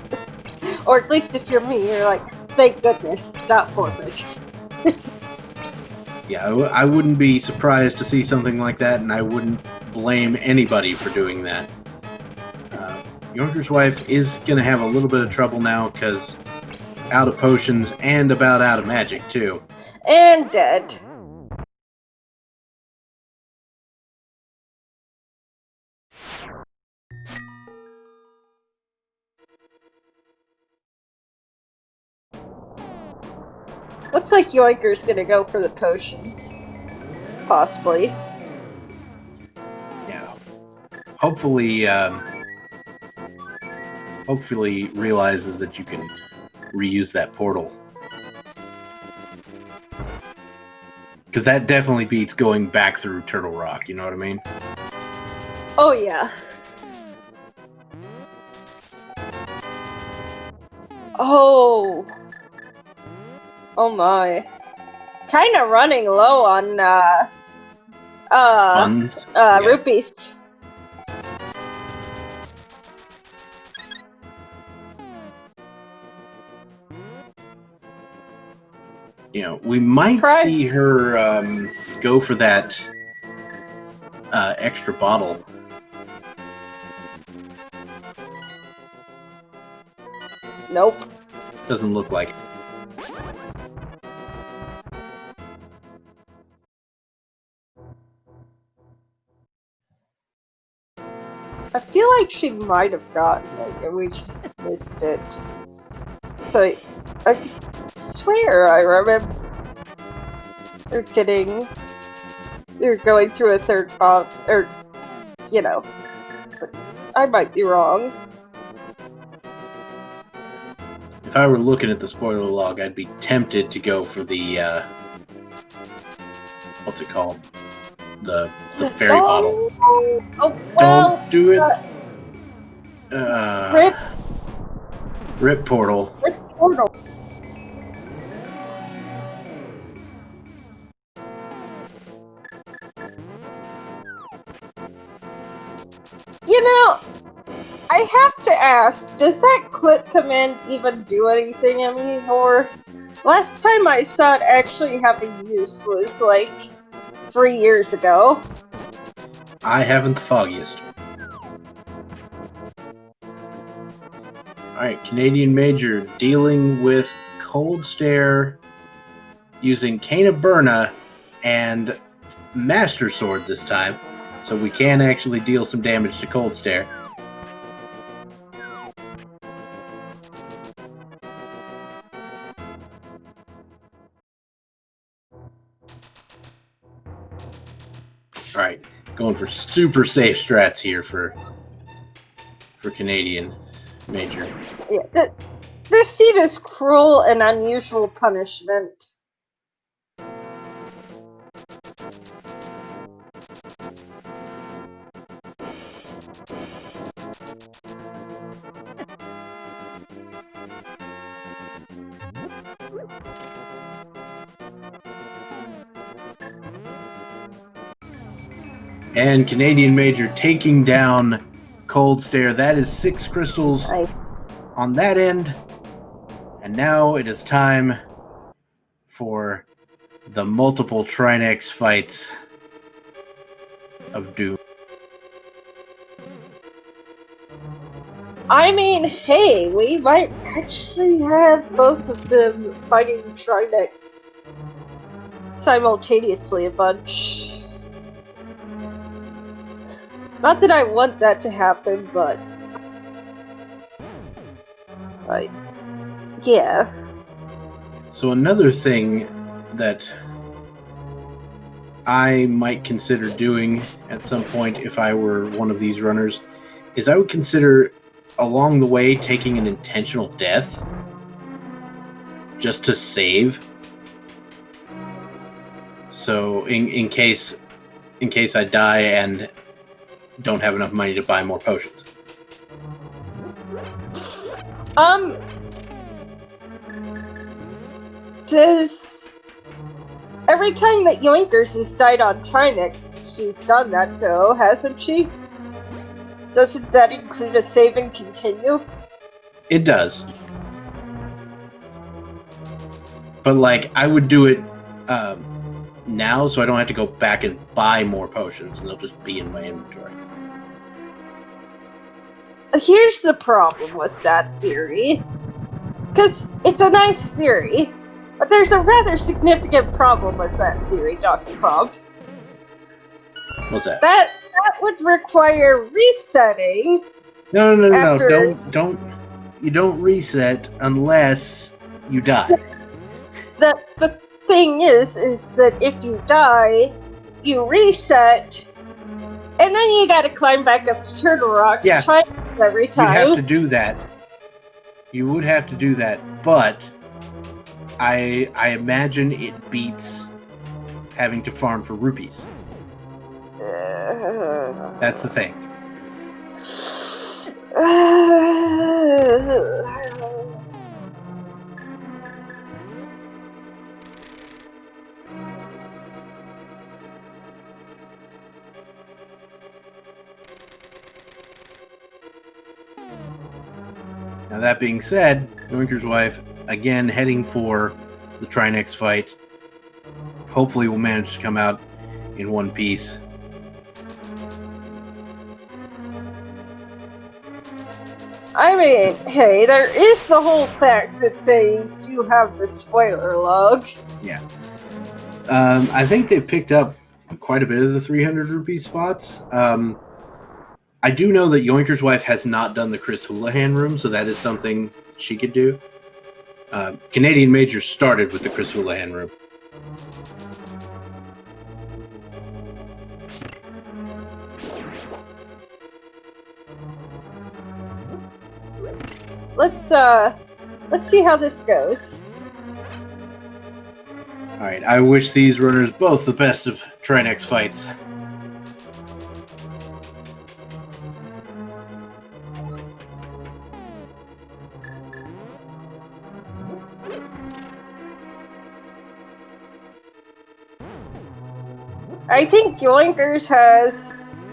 Or at least if you're me, you're like, thank goodness, not forfeit. Yeah, I wouldn't be surprised to see something like that, and I wouldn't blame anybody for doing that. Yoinkerswife is going to have a little bit of trouble now, because out of potions and about out of magic, too. And dead. Looks like Yoinker's gonna go for the potions. Possibly. Yeah. Hopefully realizes that you can reuse that portal. Because that definitely beats going back through Turtle Rock, you know what I mean? Oh yeah. Oh. Oh my. Kinda running low on, Funds? rupees. We might see her go for that extra bottle. Nope. Doesn't look like it. I feel like she might have gotten it, and we just missed it. So, I swear I remember you're going through a third boss, or, but I might be wrong. If I were looking at the spoiler log, I'd be tempted to go for the, what's it called? The fairy bottle. Oh, well! Don't do it! Rip! Rip portal. Rip portal! I have to ask, does that clip command even do anything anymore? Last time I saw it actually having use was like 3 years ago. I haven't the foggiest. Alright, Canadian Major dealing with Cold Stare using Cane of Burna and Master Sword this time, so we can actually deal some damage to Cold Stare. Alright, going for super safe strats here for Canadian Major. Yeah, this scene is cruel and unusual punishment. And Canadian Major taking down Cold Stare. That is 6 crystals on that end. And now it is time for the multiple Trinex fights of doom. I mean, hey, we might actually have both of them fighting Trinex simultaneously a bunch. Not that I want that to happen, but yeah. So another thing that I might consider doing at some point if I were one of these runners is I would consider along the way taking an intentional death just to save. So in case I die and don't have enough money to buy more potions. Does every time that Yoinkers has died on Trinex, she's done that though, hasn't she? Doesn't that include a save and continue? It does. But like I would do it now so I don't have to go back and buy more potions and they'll just be in my inventory. Here's the problem with that theory. Because it's a nice theory, but there's a rather significant problem with that theory, Dr. Prompt. What's that? That would require resetting. No. You don't reset unless you die. The thing is that if you die, you reset, and then you gotta climb back up to Turtle Rock and try every time. You'd have to do that. You would have to do that, but I imagine it beats having to farm for rupees. That's the thing. Now that being said, Yoinkerswife again heading for the Trinex fight. Hopefully we'll manage to come out in one piece. I mean, hey, there is the whole fact that they do have the spoiler log. Yeah. I think they picked up quite a bit of the 300 rupee spots. I do know that Yoinkerswife has not done the Chris Houlihan room, so that is something she could do. Canadian Major started with the Chris Houlihan room. Let's see how this goes. Alright, I wish these runners both the best of Trinex fights. I think Yoinkers has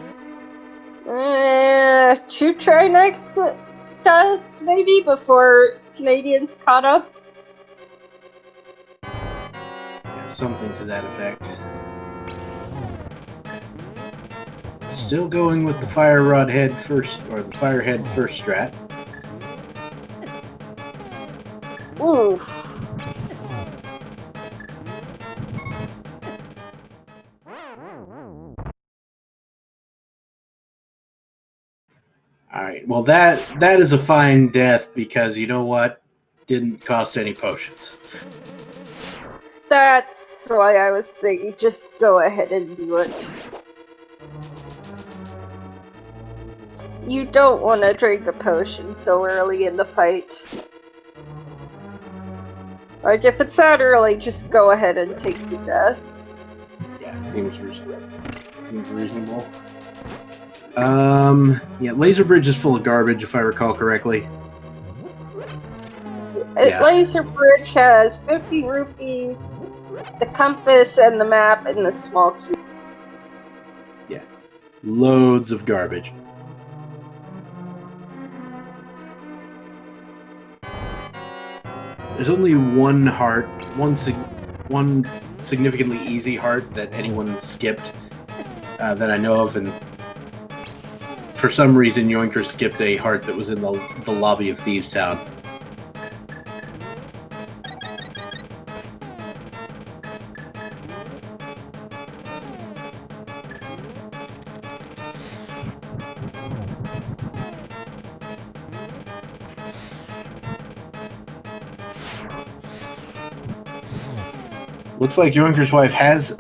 2 Trinex tests maybe before Canadians caught up. Yeah, something to that effect. Still going with the fire rod head first, or the fire head first strat. Ooh. Alright, well that is a fine death because you know what? Didn't cost any potions. That's why I was thinking, just go ahead and do it. You don't want to drink a potion so early in the fight. Like, if it's that early, just go ahead and take the death. Yeah, seems reasonable. Yeah, Laser Bridge is full of garbage, if I recall correctly. Laser Bridge has 50 rupees, the compass, and the map, and the small cube. Yeah, loads of garbage. There's only one heart, one significantly easy heart that anyone skipped that I know of, and for some reason Yoinkers skipped a heart that was in the lobby of Thieves Town. Looks like Yoinkerswife has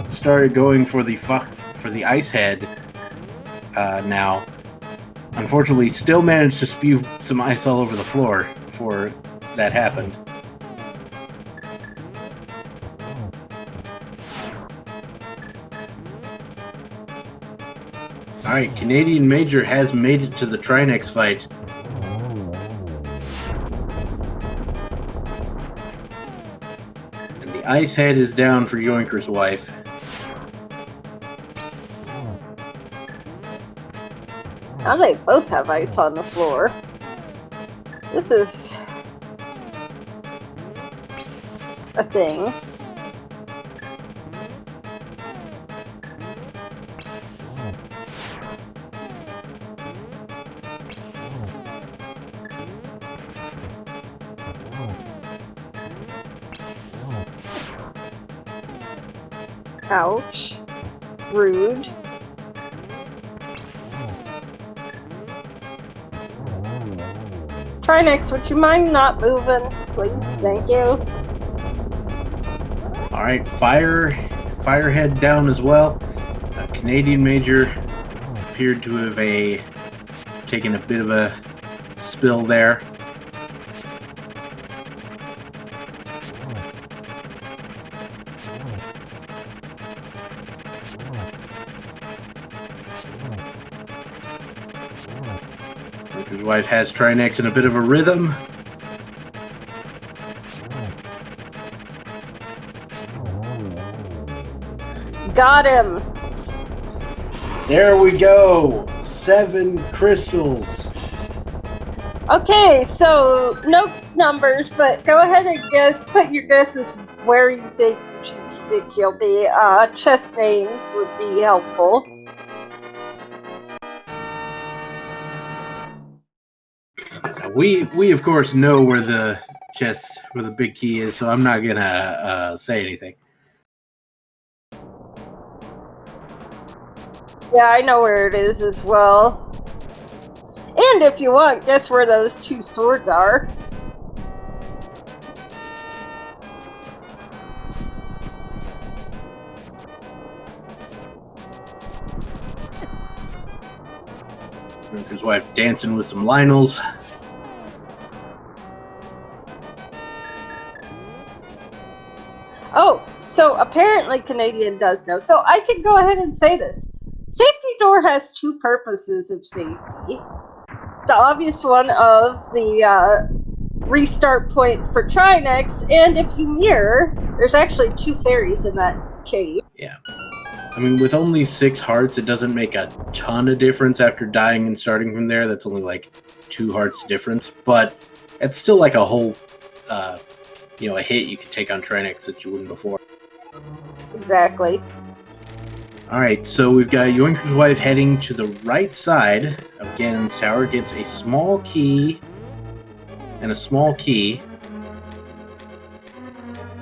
started going for the ice head now. Unfortunately, still managed to spew some ice all over the floor before that happened. Alright, Canadian Major has made it to the Trinex fight. And the ice head is down for Yoinkerswife. Now they both have ice on the floor. This is a thing. Ouch. Rude. Trinex, would you mind not moving, please? Thank you. Alright, Firehead down as well. Canadian Major appeared to have taken a bit of a spill there. His wife has Trinex in a bit of a rhythm. Got him! There we go! 7 crystals! Okay, so no numbers, but go ahead and put your guesses where you think he'll be. Chest names would be helpful. We of course know where the big key is, so I'm not gonna say anything. Yeah, I know where it is as well. And if you want, guess where those 2 swords are. His wife dancing with some Lionels. Oh, so apparently Canadian does know. So I can go ahead and say this. Safety door has 2 purposes of safety. The obvious one of the restart point for Trinex, and if you mirror, there's actually 2 fairies in that cave. Yeah. I mean, with only 6 hearts, it doesn't make a ton of difference after dying and starting from there. That's only like 2 hearts difference, but it's still like a whole, a hit you could take on Trinex that you wouldn't before. Exactly. Alright, so we've got Yoinkerswife heading to the right side of Ganon's tower, gets a small key and a small key,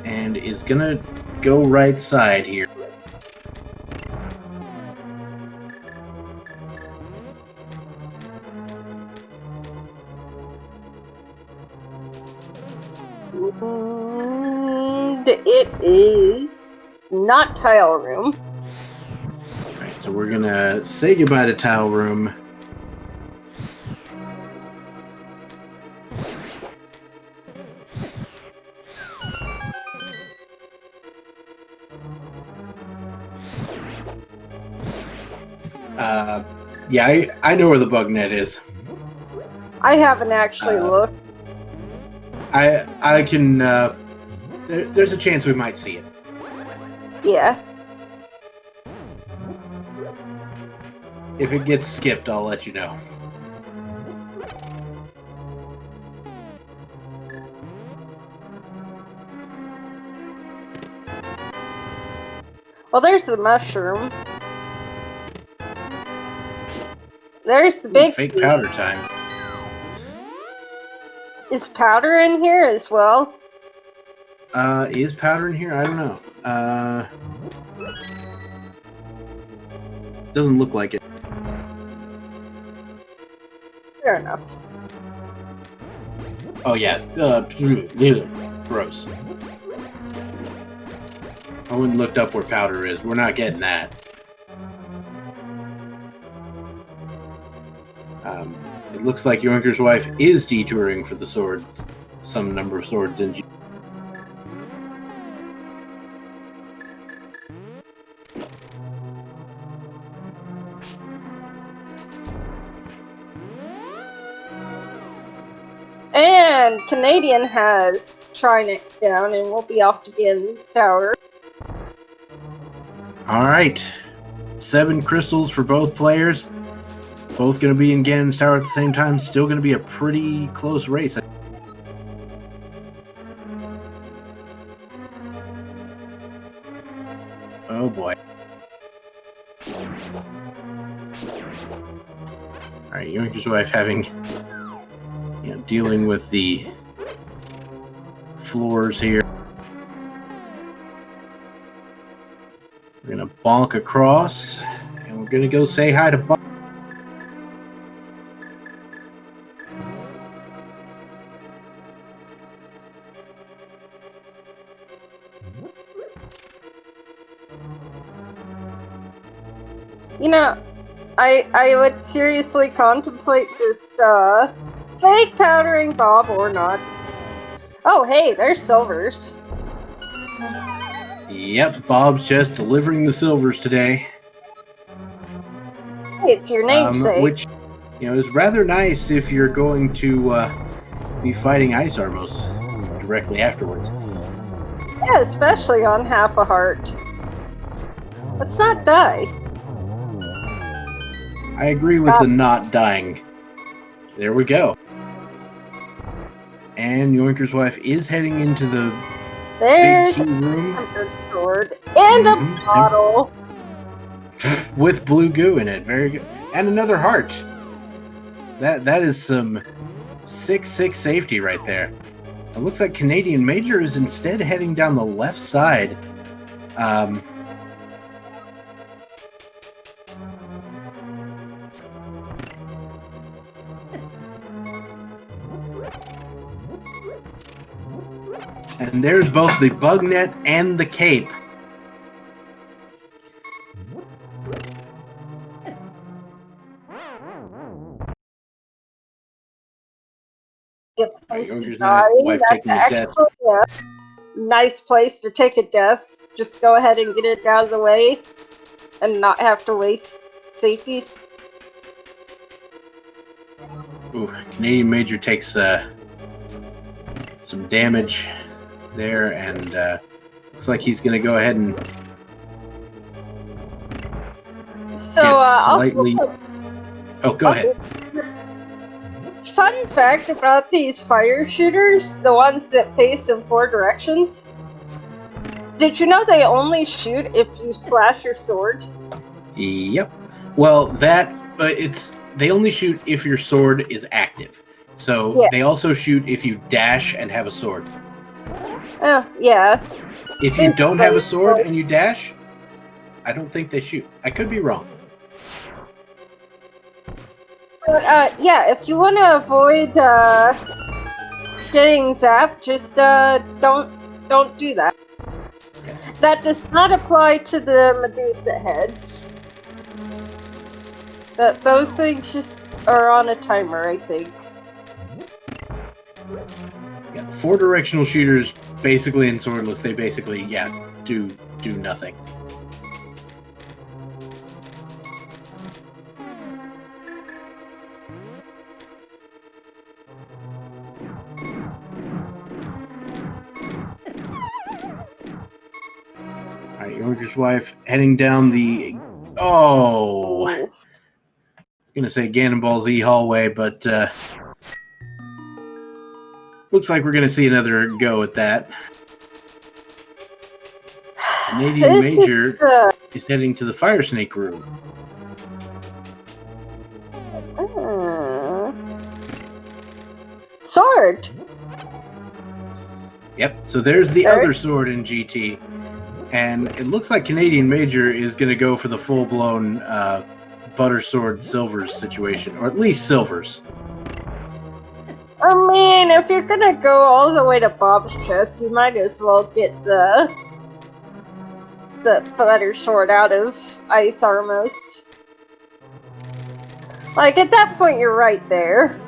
and is gonna go right side here. And it is not tile room. Alright, so we're gonna say goodbye to tile room. Yeah, I know where the bug net is. I haven't actually looked. I can, there's a chance we might see it. Yeah. If it gets skipped, I'll let you know. Well, there's the mushroom. There's the big fake powder time. Is powder in here as well? Is powder in here? I don't know. Doesn't look like it. Fair enough. Oh yeah, gross. I went and looked up where powder is. We're not getting that. It looks like Yoinkerswife is detouring for the sword. Some number of swords in. And Canadian has Trinix down and we'll be off to Ganon's tower. Alright. 7 crystals for both players. Both going to be in Ganon's tower at the same time. Still going to be a pretty close race. Oh boy. Alright, Yoinkerswife having, dealing with the floors here. We're going to bonk across, and we're going to go say hi to Bob. You know, I would seriously contemplate just fake powdering Bob or not. Oh hey, there's silvers. Yep, Bob's just delivering the silvers today. Hey, it's your namesake. Which, is rather nice if you're going to be fighting Ice Armos directly afterwards. Yeah, especially on half a heart. Let's not die. I agree with the not dying. There we go. And Yoinkerswife is heading into the big key room. A sword and a bottle. With blue goo in it. Very good. And another heart. That is some 6/6 safety right there. It looks like Canadian Major is instead heading down the left side. And there's both the bug net and the cape. Wife taking a death. Nice place to take a death. Just go ahead and get it out of the way and not have to waste safeties. Ooh, Canadian Major takes some damage there, and looks like he's going to go ahead and get slightly... go ahead. Fun fact about these fire shooters, the ones that face in 4 directions, did you know they only shoot if you slash your sword? Yep. Well, they only shoot if your sword is active. So Yeah. they also shoot if you dash and have a sword. Oh, yeah. If you don't have a sword and you dash, I don't think they shoot. I could be wrong. But, yeah, if you want to avoid getting zapped, just don't do that. That does not apply to the Medusa heads. Those things just are on a timer, I think. Yeah, the 4 directional shooters, basically in Swordless, they basically, do nothing. Alright, Yoinkerswife heading down the... Oh! I was gonna say Ganon Ball Z hallway, but looks like we're gonna see another go at that. Canadian Major is heading to the Fire Snake room. Sword! Yep, so there's the other sword in GT. And it looks like Canadian Major is going to go for the full-blown Butter Sword Silvers situation, or at least Silvers. I mean, if you're going to go all the way to Bob's chest, you might as well get the Butter Sword out of Ice Armos. Like, at that point, you're right there.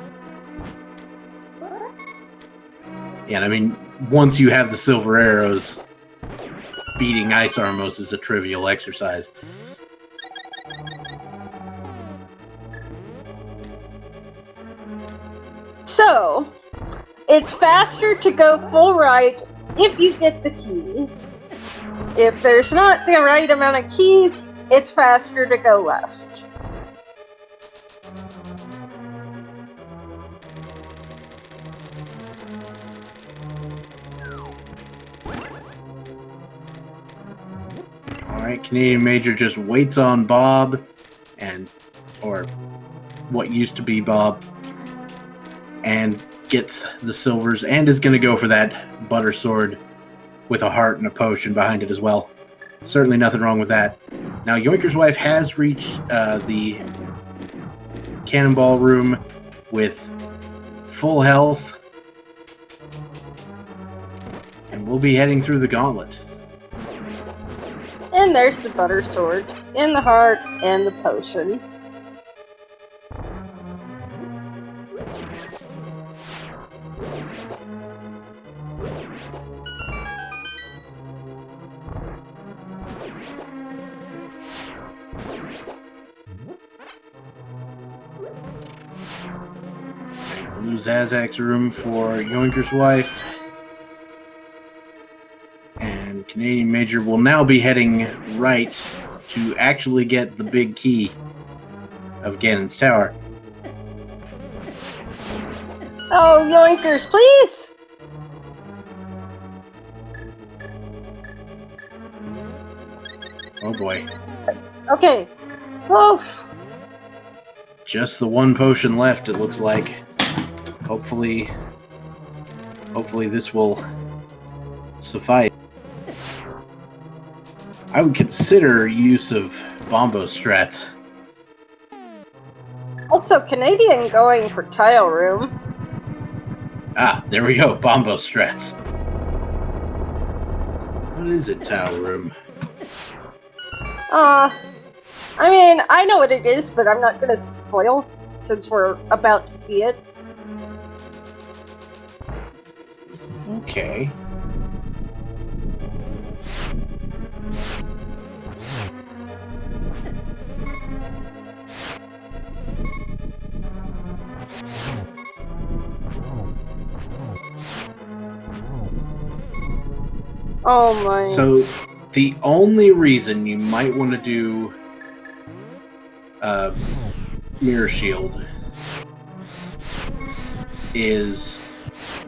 Yeah, and I mean, once you have the silver arrows, beating Ice Armos is a trivial exercise. So, it's faster to go full right if you get the key. If there's not the right amount of keys, it's faster to go left. Alright, Canadian Major just waits on Bob, or what used to be Bob, and gets the silvers, and is going to go for that Butter Sword with a heart and a potion behind it as well. Certainly nothing wrong with that. Now, Yoinkerswife has reached the Cannonball room with full health, and we'll be heading through the gauntlet. And there's the Butter Sword, and the heart, and the potion. Blue Zazak's room for Yoinkerswife. And Canadian Major will now be heading right to actually get the big key of Ganon's Tower. Oh, Yoinkers, please! Oh boy. Okay. Oof. Just the one potion left, it looks like. Hopefully this will suffice. I would consider use of Bombo strats. Also, Canadian going for Tile Room. Ah, there we go, Bombo strats. What is it, Tile Room? I mean, I know what it is, but I'm not gonna spoil, since we're about to see it. Okay. Oh my. So, the only reason you might want to do Mirror Shield is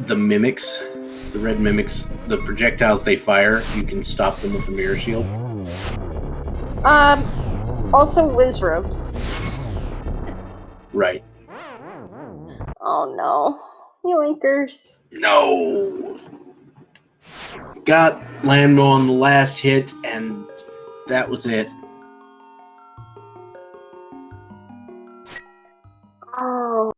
the mimics The red mimics the projectiles they fire. You can stop them with the mirror shield. Also whiz ropes. Right. Oh no. Yoinkers. No! Got Landmo on the last hit, and that was it. Oh.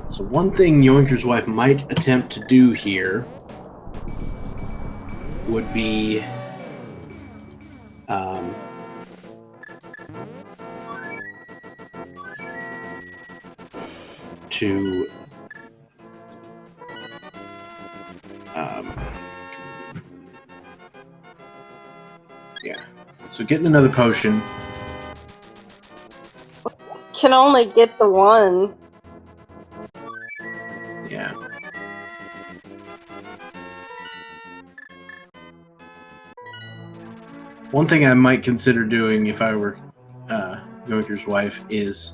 So one thing Yoinkerswife might attempt to do here would be to yeah. So getting another potion. Can only get the one. Yeah. One thing I might consider doing if I were Yoinkerswife is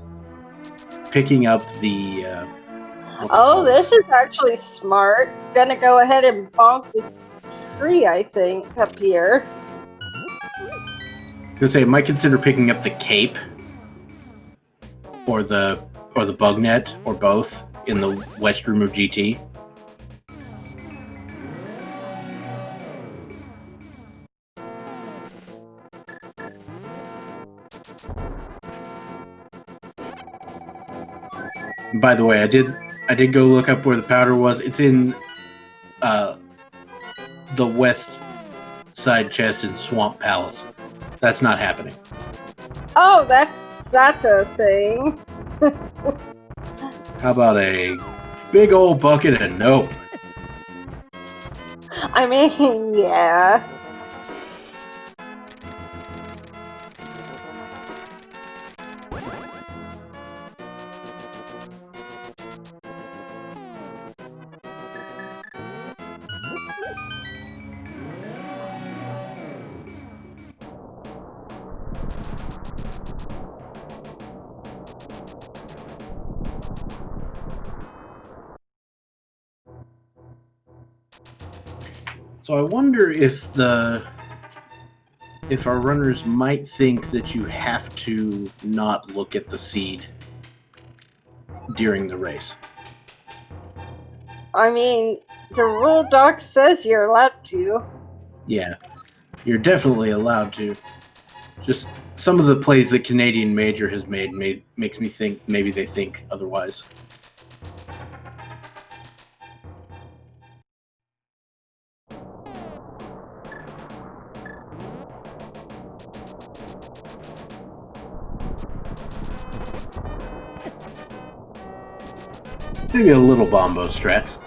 picking up the oh, this is actually smart. Gonna go ahead and bonk the tree, I think, up here. I was gonna say I might consider picking up the cape or the bug net or both in the west room of GT. By the way, I did go look up where the powder was. It's in the west side chest in Swamp Palace. That's not happening. Oh, that's a thing. How about a big old bucket of nope? I mean, yeah. So I wonder if our runners might think that you have to not look at the seed during the race. I mean, the rule doc says you're allowed to. Yeah, you're definitely allowed to. Just some of the plays that Canadian Major has made makes me think maybe they think otherwise. Maybe a little Bombo strats.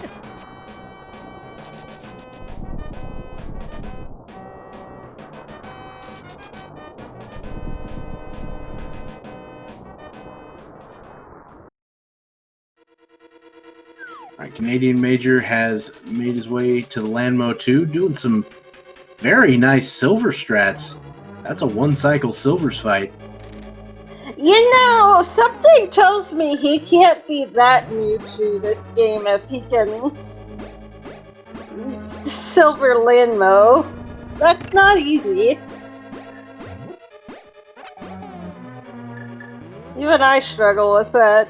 Alright, Canadian Major has made his way to the Landmo 2, doing some very nice silver strats. That's a one-cycle silvers fight. You know, something tells me he can't be that new to this game if he can silver Landmo. That's not easy. Even I struggle with that.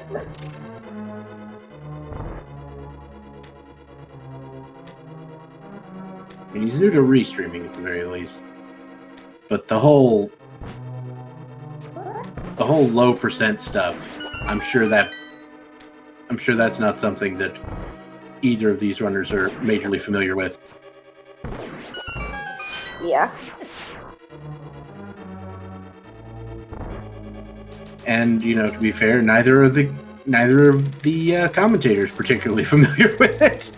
I mean, he's new to restreaming at the very least. But the whole low percent stuff, I'm sure that's not something that either of these runners are majorly familiar with. Yeah. And, you know, to be fair, neither of the commentators particularly familiar with it.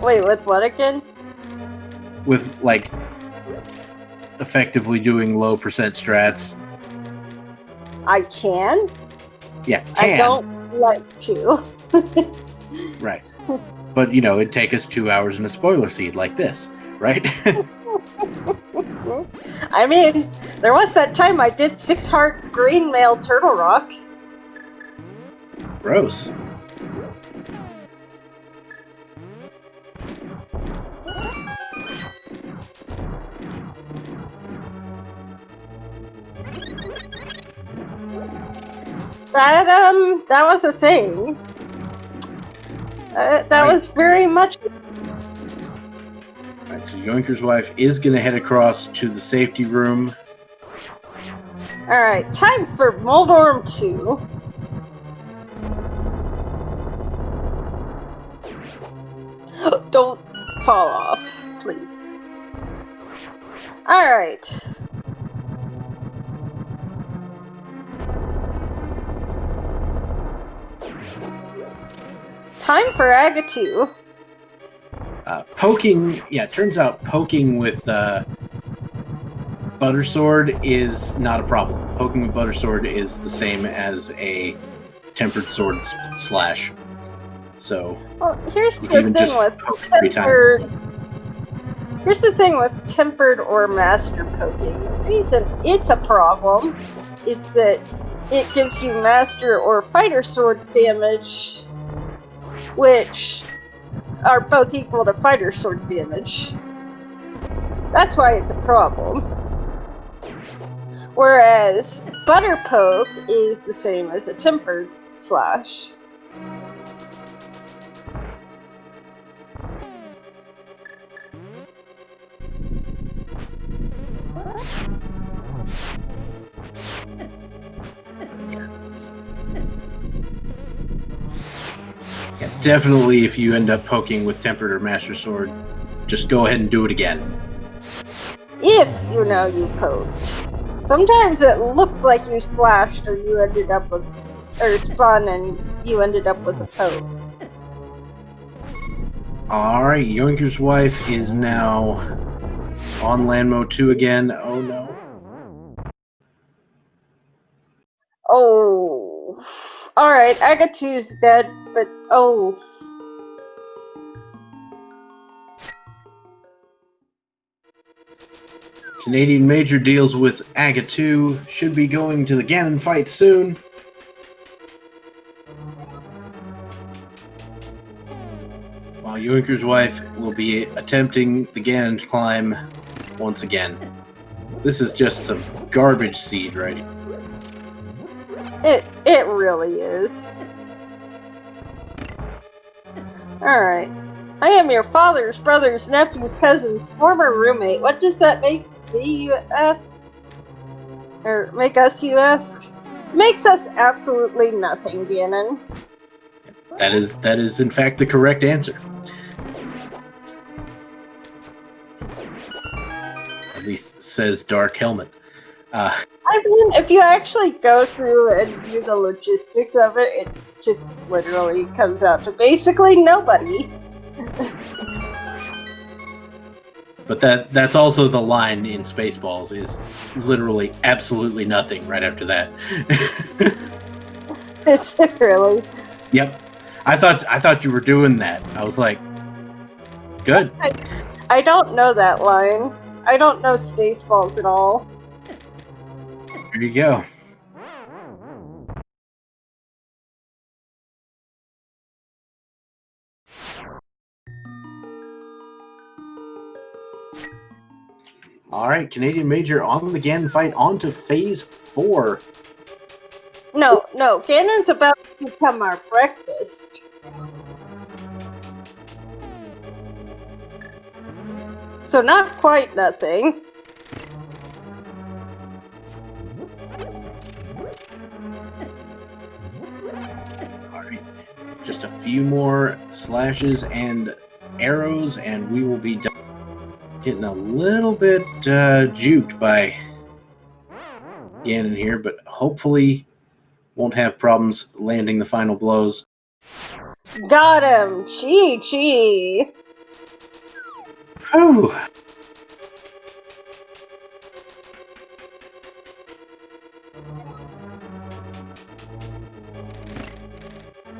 Wait, with what again? With, like, effectively doing low percent strats. I can? Yeah, can. I don't like to. Right. But, you know, it'd take us 2 hours in a spoiler seed like this, right? I mean, there was that time I did 6 hearts green male turtle rock. Gross. That was a thing. That was very much. Alright, so Yoinkerswife is going to head across to the safety room. Alright, time for Moldorm 2. Don't fall off, please. Alright. Time for Agatu. Poking, turns out poking with butter sword is not a problem. Poking with butter sword is the same as a tempered sword slash. So well, here's the thing with tempered. Here's the thing with tempered or master poking. The reason it's a problem is that it gives you master or fighter sword damage, which are both equal to fighter sword damage. That's why it's a problem. Whereas butter poke is the same as a tempered slash. Yeah, definitely if you end up poking with tempered or master sword, just go ahead and do it again. If you know you poked. Sometimes it looks like you slashed or you ended up with, or spun and you ended up with a poke. Alright, Yoinkerswife is now on land mode 2 again. Oh no. Oh. Alright, Agatu's dead, but oh. Canadian Major deals with Agatu. Should be going to the Ganon fight soon. While Yoinkerswife will be attempting the Ganon climb once again. This is just some garbage seed right here. It really is. Alright. I am your father's brother's nephew's cousin's former roommate. What does that make me, you ask? Or make us, you ask? Makes us absolutely nothing, Ganon. That is in fact the correct answer. At least says Dark Helmet. I mean, if you actually go through and view the logistics of it, it just literally comes out to basically nobody. But that's also the line in Spaceballs is literally absolutely nothing right after that. Is it really? Yep. I thought you were doing that. I was like, good. I don't know that line. I don't know Spaceballs at all. There you go. Alright, Canadian Major on the Ganon fight on to Phase 4. No, Ganon's about to become our breakfast. So not quite nothing. Alright, just a few more slashes and arrows and we will be done. Getting a little bit juked by Ganon here, but hopefully won't have problems landing the final blows. Got him! Chi. Whew.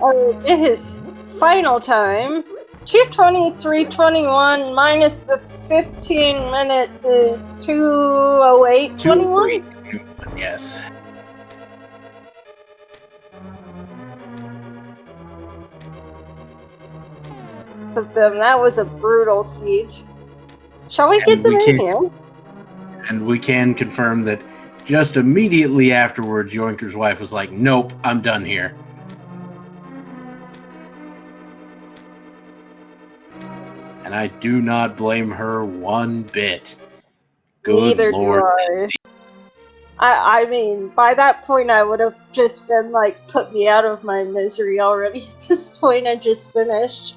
Oh, it is final time 2:23:21 minus the 15 minutes is 2:08:21. Yes. Of them, that was a brutal siege. Shall we get them in here? And we can confirm that just immediately afterwards, Yoinkerswife was like, "Nope, I'm done here." And I do not blame her one bit. Good Neither Lord. do I mean, by that point, I would have just been like, put me out of my misery already. At this point, I just finished.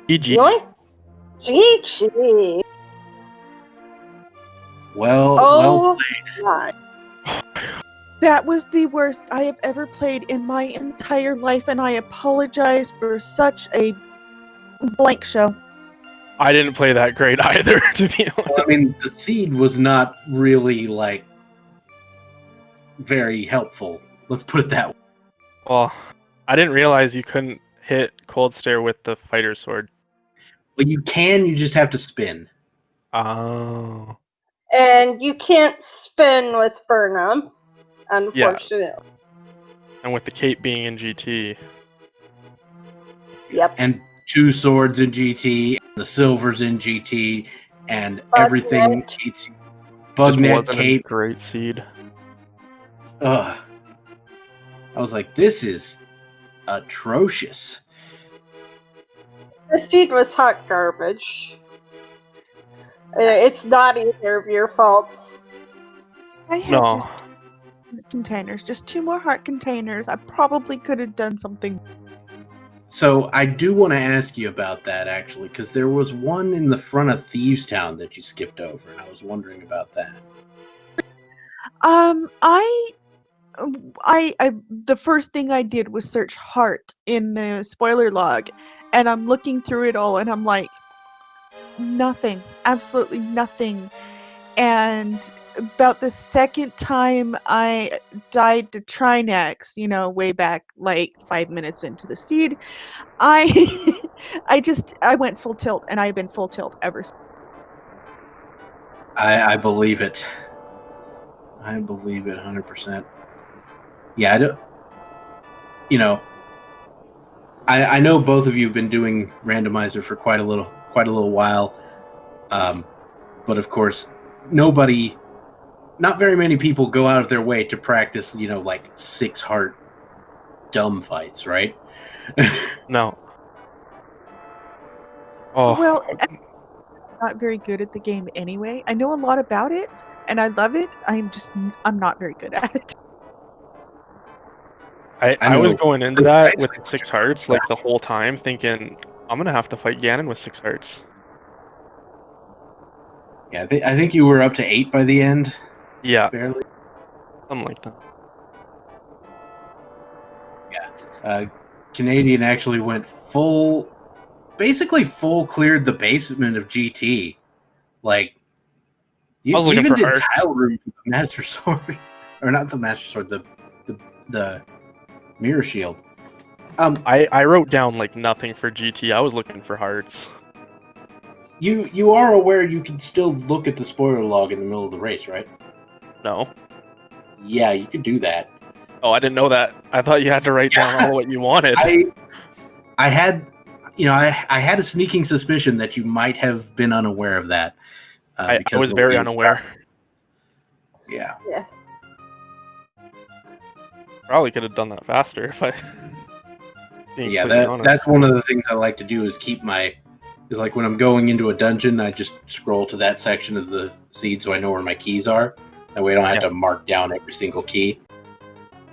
GG. GG. Well played. My. That was the worst I have ever played in my entire life, and I apologize for such a blank show. I didn't play that great either, to be honest. Well, I mean, the seed was not really, like, very helpful. Let's put it that way. Well, I didn't realize you couldn't hit Cold Stare with the fighter sword. Well, you can, you just have to spin. Oh. And you can't spin with Burnham, unfortunately. Yeah. And with the cape being in GT. Yep. And 2 swords in GT, the silver's in GT, and Bugnet. everything. Bugnet, cape. A great seed. Ugh. I was like, this is atrocious. The seed was hot garbage. It's not either of your faults. I had just containers, just 2 more heart containers. I probably could have done something. So I do want to ask you about that, actually, because there was one in the front of Thieves Town that you skipped over, and I was wondering about that. The first thing I did was search heart in the spoiler log, and I'm looking through it all, and I'm like, nothing, absolutely nothing. And about the second time I died to Trinex, way back like 5 minutes into the seed, I went full tilt, and I've been full tilt ever since. I believe it. I believe it 100%. Yeah, I don't. I know both of you have been doing Randomizer for quite a little while, but of course, not very many people go out of their way to practice, like 6 heart dumb fights, right? No. Oh. Well, I'm not very good at the game anyway. I know a lot about it, and I love it. I'm not very good at it. I was going into that with 6 hearts like the whole time, thinking I'm gonna have to fight Ganon with 6 hearts. Yeah, I think you were up to 8 by the end. Yeah, barely. Something like that. Yeah, Canadian actually went basically full cleared the basement of GT. Like, you even did tile room for the Master Sword, or not the Master Sword, the Mirror Shield. I wrote down like nothing for GT. I was looking for hearts. You are aware you can still look at the spoiler log in the middle of the race, right? No. Yeah, you could do that. Oh, I didn't know that. I thought you had to write down all what you wanted. I had, I had a sneaking suspicion that you might have been unaware of that. I was very unaware. Yeah. Yeah. Probably could have done that faster if I. Yeah, that's one of the things I like to do is is like when I'm going into a dungeon, I just scroll to that section of the seed so I know where my keys are. That way I don't have to mark down every single key.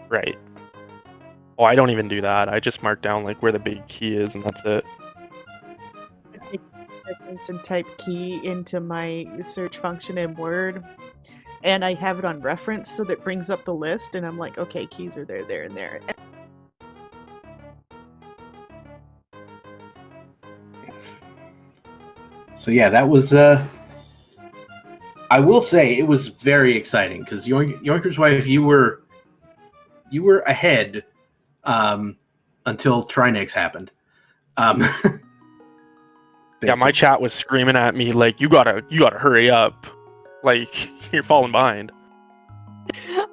Right. Oh, I don't even do that. I just mark down like where the big key is, and that's it. I take seconds and type key into my search function in Word, and I have it on reference, so that brings up the list, and I'm like, okay, keys are there, there, and there. So yeah, that was. I will say it was very exciting because Yoinkerswife, you you were ahead until Trinex happened. Yeah, my chat was screaming at me like, "You gotta hurry up! Like, you're falling behind."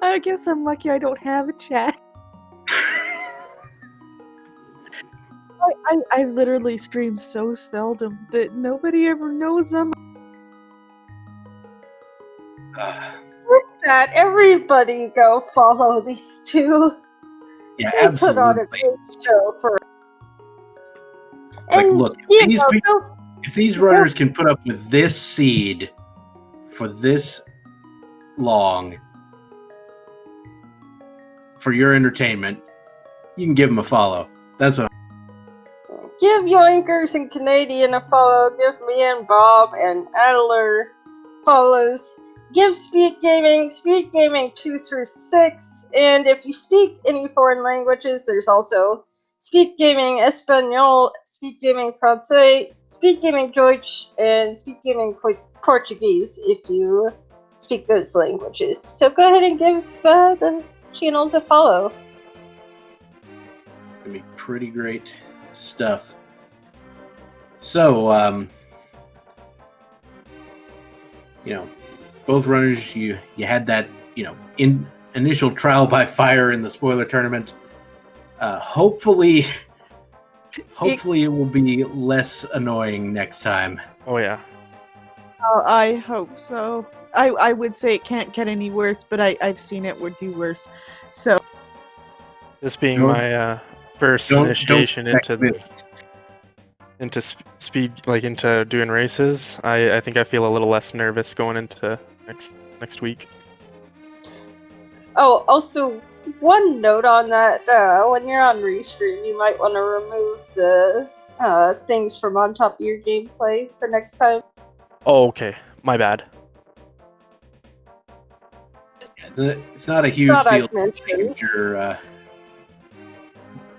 I guess I'm lucky I don't have a chat. I literally stream so seldom that nobody ever knows I'm. With that, everybody go follow these two. Yeah, They put on a absolutely. great show for. Like, And look, if these runners can put up with this seed for this long for your entertainment, you can give them a follow. That's what. Give Yoinkers and Canadian a follow. Give me and Bob and Adler follows. Give SpeedGaming 2 through 6. And if you speak any foreign languages, there's also SpeedGaming Espanol, SpeedGaming Francais, SpeedGaming Deutsch, and SpeedGaming Portuguese if you speak those languages. So go ahead and give the channels a follow. Gonna be pretty great stuff. So, you know, both runners, you had that, you know, initial trial by fire in the spoiler tournament. Hopefully it will be less annoying next time. Oh yeah. I hope so. I would say it can't get any worse, but I've seen it would do worse. So This being my first initiation into speed, like into doing races, I think I feel a little less nervous going into next week. Oh, also, one note on that, when you're on Restream, you might want to remove the things from on top of your gameplay for next time. Oh, okay. My bad. It's not a huge deal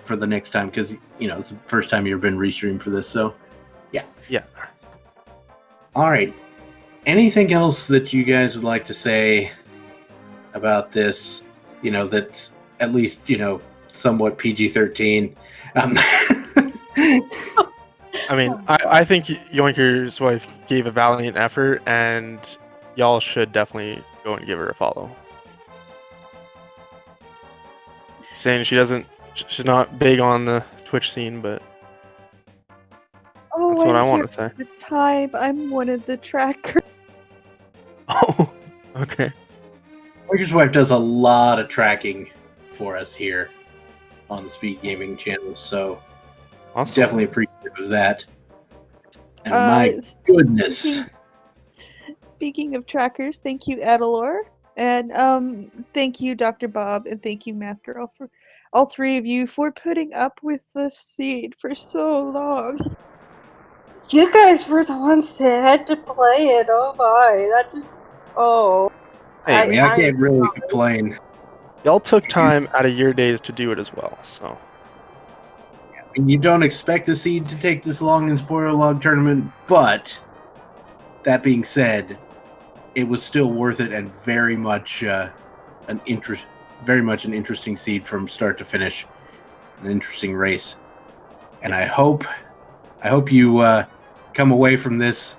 for the next time, because, you know, it's the first time you've been restreamed for this, so yeah. Yeah. All right. Anything else that you guys would like to say about this, you know, that's at least, you know, somewhat PG-13? I mean, I think Yoinkerswife gave a valiant effort, and y'all should definitely go and give her a follow. Saying she's not big on the Twitch scene, but that's what I want to say. The time I'm one of the trackers. Oh, okay. Yoinkerswife does a lot of tracking for us here on the SpeedGaming channel, so Awesome. Definitely appreciative of that. And my goodness. Speaking of trackers, thank you, Adelor. And thank you, Dr. Bob, and thank you, Math Girl, for all three of you for putting up with the seed for so long. You guys were the ones that had to play it. Oh my, that just Hey, I mean, I can't really complain. Y'all took time out of your days to do it as well, so. Yeah, I mean, you don't expect a seed to take this long in spoiler log tournament, but that being said, it was still worth it and very much an interesting seed from start to finish, an interesting race, and I hope you come away from this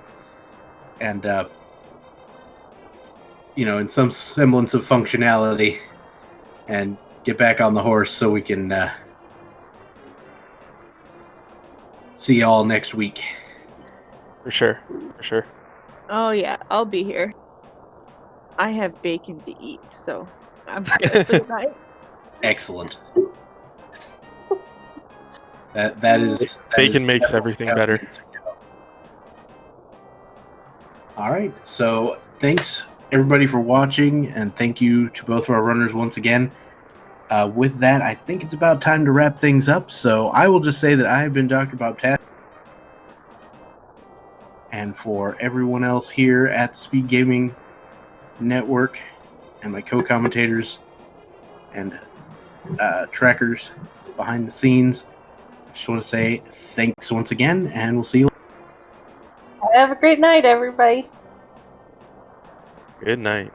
and you know, in some semblance of functionality, and get back on the horse so we can see y'all next week. For sure. Oh yeah, I'll be here. I have bacon to eat, so I'm good for the night. Excellent. That bacon makes everything better. All right, so thanks everybody for watching, and thank you to both of our runners once again. With that, I think it's about time to wrap things up, so I will just say that I have been Dr. Bob Tass, and for everyone else here at the SpeedGaming Network and my co-commentators and trackers behind the scenes, I just want to say thanks once again, and we'll see you later. Have a great night, everybody. Good night.